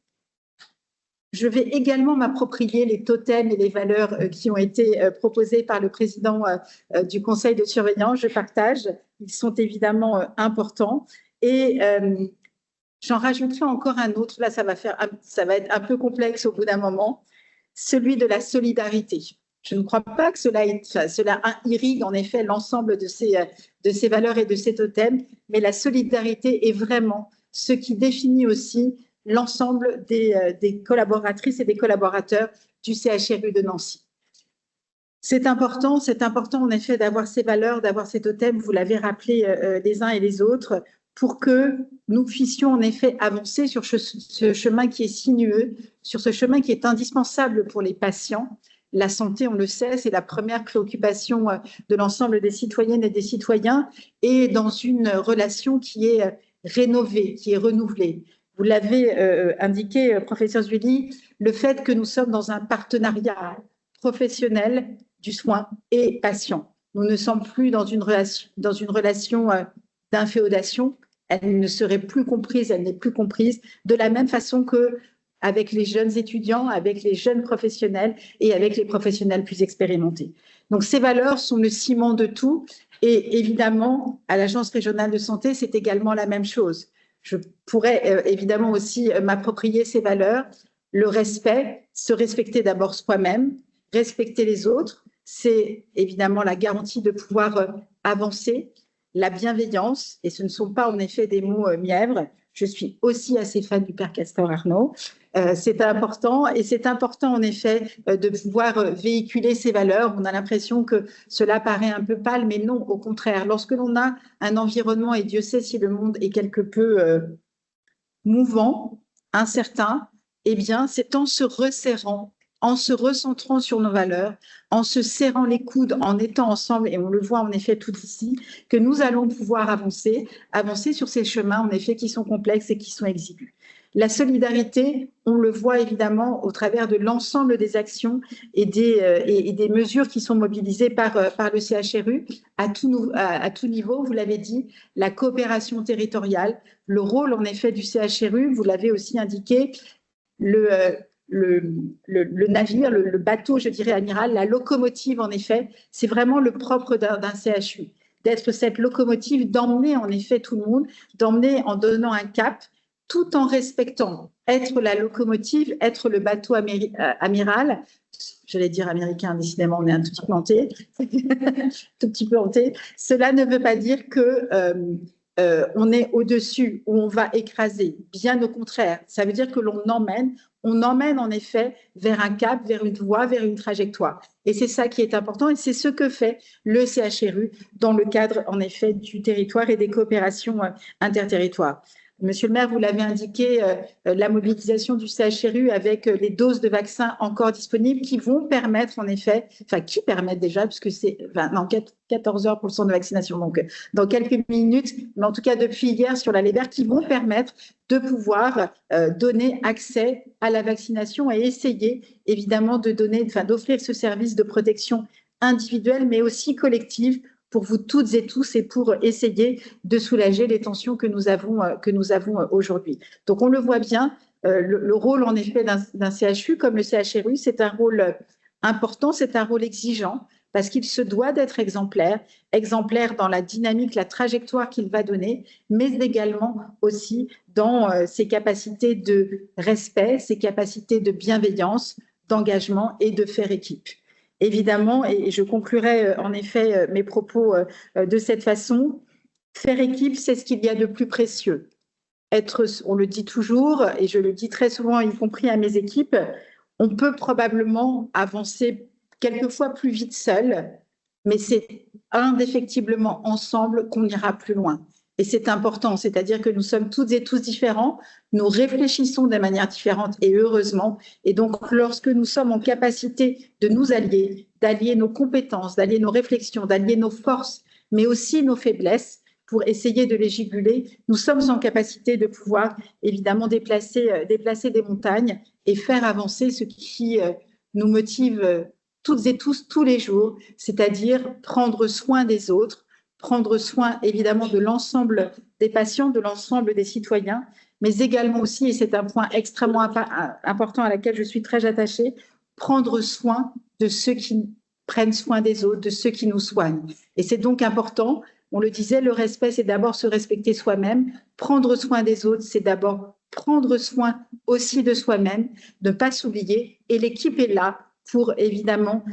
Je vais également m'approprier les totems et les valeurs qui ont été proposés par le président du conseil de surveillance. Je partage, ils sont évidemment importants. Et j'en rajouterai encore un autre, là ça va être un peu complexe au bout d'un moment, celui de la solidarité. Je ne crois pas que cela irrigue en effet l'ensemble de ces valeurs et de ces totems, mais la solidarité est vraiment ce qui définit aussi l'ensemble des collaboratrices et des collaborateurs du CHRU de Nancy. C'est important en effet d'avoir ces valeurs, d'avoir ces totems, vous l'avez rappelé les uns et les autres, pour que nous puissions en effet avancer sur ce chemin qui est sinueux, sur ce chemin qui est indispensable pour les patients. La santé, on le sait, c'est la première préoccupation de l'ensemble des citoyennes et des citoyens et dans une relation qui est rénovée, qui est renouvelée. Vous l'avez indiqué, professeur Zulli, le fait que nous sommes dans un partenariat professionnel du soin et patient. Nous ne sommes plus dans une relation d'inféodation. Elle ne serait plus comprise, elle n'est plus comprise de la même façon qu'avec les jeunes étudiants, avec les jeunes professionnels et avec les professionnels plus expérimentés. Donc ces valeurs sont le ciment de tout et évidemment, à l'Agence régionale de santé, c'est également la même chose. Je pourrais évidemment aussi m'approprier ces valeurs, le respect, se respecter d'abord soi-même, respecter les autres, c'est évidemment la garantie de pouvoir avancer, la bienveillance, et ce ne sont pas en effet des mots mièvres, je suis aussi assez fan du père Castor Arnaud, C'est important et c'est important en effet de pouvoir véhiculer ces valeurs. On a l'impression que cela paraît un peu pâle, mais non, au contraire. Lorsque l'on a un environnement, et Dieu sait si le monde est quelque peu mouvant, incertain, eh bien, c'est en se resserrant, en se recentrant sur nos valeurs, en se serrant les coudes, en étant ensemble, et on le voit en effet tout ici, que nous allons pouvoir avancer sur ces chemins en effet qui sont complexes et qui sont exigus. La solidarité, on le voit évidemment au travers de l'ensemble des actions et des mesures qui sont mobilisées par le CHRU à tout niveau, vous l'avez dit, la coopération territoriale, le rôle en effet du CHRU, vous l'avez aussi indiqué, le navire, le bateau, je dirais amiral, la locomotive en effet, c'est vraiment le propre d'un CHU, d'être cette locomotive, d'emmener en effet tout le monde, d'emmener en donnant un cap, tout en respectant, être la locomotive, être le bateau amiral, j'allais dire américain, décidément, on est un tout petit planté, tout petit planté. Cela ne veut pas dire que on est au-dessus, ou on va écraser. Bien au contraire, ça veut dire que on emmène en effet vers un cap, vers une voie, vers une trajectoire. Et c'est ça qui est important et c'est ce que fait le CHRU dans le cadre en effet du territoire et des coopérations interterritoires. Monsieur le maire, vous l'avez indiqué, la mobilisation du CHRU avec les doses de vaccins encore disponibles qui vont permettre en effet, enfin qui permettent déjà, puisque c'est 14 heures pour le centre de vaccination, donc dans quelques minutes, mais en tout cas depuis hier sur la Léber, qui vont permettre de pouvoir donner accès à la vaccination et essayer évidemment d'offrir ce service de protection individuelle mais aussi collective pour vous toutes et tous et pour essayer de soulager les tensions que nous avons aujourd'hui. Donc on le voit bien, le rôle en effet d'un CHU comme le CHRU, c'est un rôle important, c'est un rôle exigeant parce qu'il se doit d'être exemplaire dans la dynamique, la trajectoire qu'il va donner, mais également aussi dans ses capacités de respect, ses capacités de bienveillance, d'engagement et de faire équipe. Évidemment, et je conclurai en effet mes propos de cette façon, faire équipe, c'est ce qu'il y a de plus précieux. On le dit toujours, et je le dis très souvent, y compris à mes équipes, on peut probablement avancer quelquefois plus vite seul, mais c'est indéfectiblement ensemble qu'on ira plus loin. Et c'est important, c'est-à-dire que nous sommes toutes et tous différents, nous réfléchissons de manière différente et heureusement. Et donc, lorsque nous sommes en capacité de nous allier, d'allier nos compétences, d'allier nos réflexions, d'allier nos forces, mais aussi nos faiblesses, pour essayer de les juguler, nous sommes en capacité de pouvoir évidemment déplacer des montagnes et faire avancer ce qui nous motive toutes et tous tous les jours, c'est-à-dire prendre soin des autres, prendre soin évidemment de l'ensemble des patients, de l'ensemble des citoyens, mais également aussi, et c'est un point extrêmement important à laquelle je suis très attachée, prendre soin de ceux qui prennent soin des autres, de ceux qui nous soignent. Et c'est donc important, on le disait, le respect, c'est d'abord se respecter soi-même, prendre soin des autres, c'est d'abord prendre soin aussi de soi-même, ne pas s'oublier, et l'équipe est là pour évidemment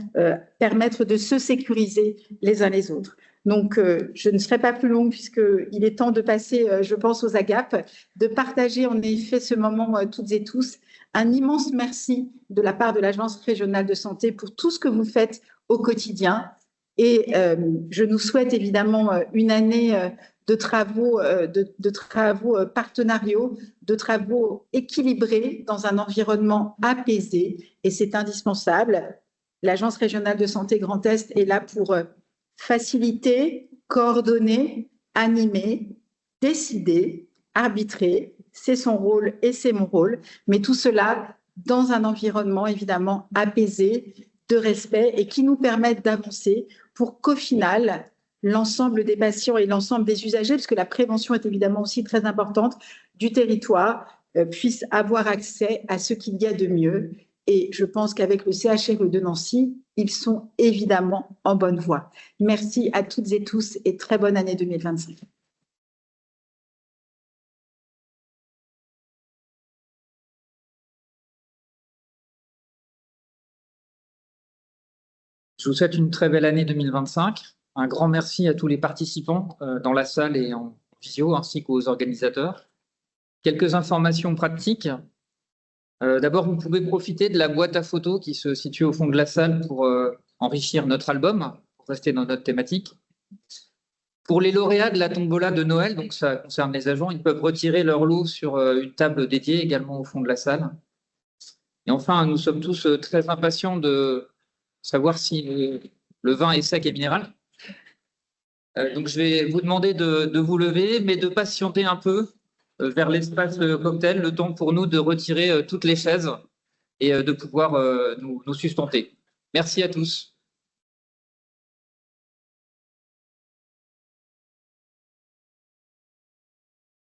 permettre de se sécuriser les uns les autres. Donc, je ne serai pas plus longue puisqu'il est temps de passer, je pense, aux agapes, de partager en effet ce moment toutes et tous. Un immense merci de la part de l'Agence régionale de santé pour tout ce que vous faites au quotidien. Et je nous souhaite évidemment une année de travaux partenariaux, de travaux équilibrés dans un environnement apaisé. Et c'est indispensable. L'Agence régionale de santé Grand Est est là pour faciliter, coordonner, animer, décider, arbitrer. C'est son rôle et c'est mon rôle. Mais tout cela dans un environnement évidemment apaisé, de respect et qui nous permette d'avancer pour qu'au final, l'ensemble des patients et l'ensemble des usagers, parce que la prévention est évidemment aussi très importante, du territoire, puissent avoir accès à ce qu'il y a de mieux. Et je pense qu'avec le CHRU de Nancy, ils sont évidemment en bonne voie. Merci à toutes et tous et très bonne année 2025. Je vous souhaite une très belle année 2025. Un grand merci à tous les participants dans la salle et en visio, ainsi qu'aux organisateurs. Quelques informations pratiques. D'abord, vous pouvez profiter de la boîte à photos qui se situe au fond de la salle pour enrichir notre album, pour rester dans notre thématique. Pour les lauréats de la tombola de Noël, donc ça concerne les agents, ils peuvent retirer leur lot sur une table dédiée également au fond de la salle. Et enfin, nous sommes tous très impatients de savoir si le vin est sec et minéral. Donc, je vais vous demander de vous lever, mais de patienter un peu vers l'espace cocktail, le temps pour nous de retirer toutes les chaises et de pouvoir nous sustenter. Merci à tous.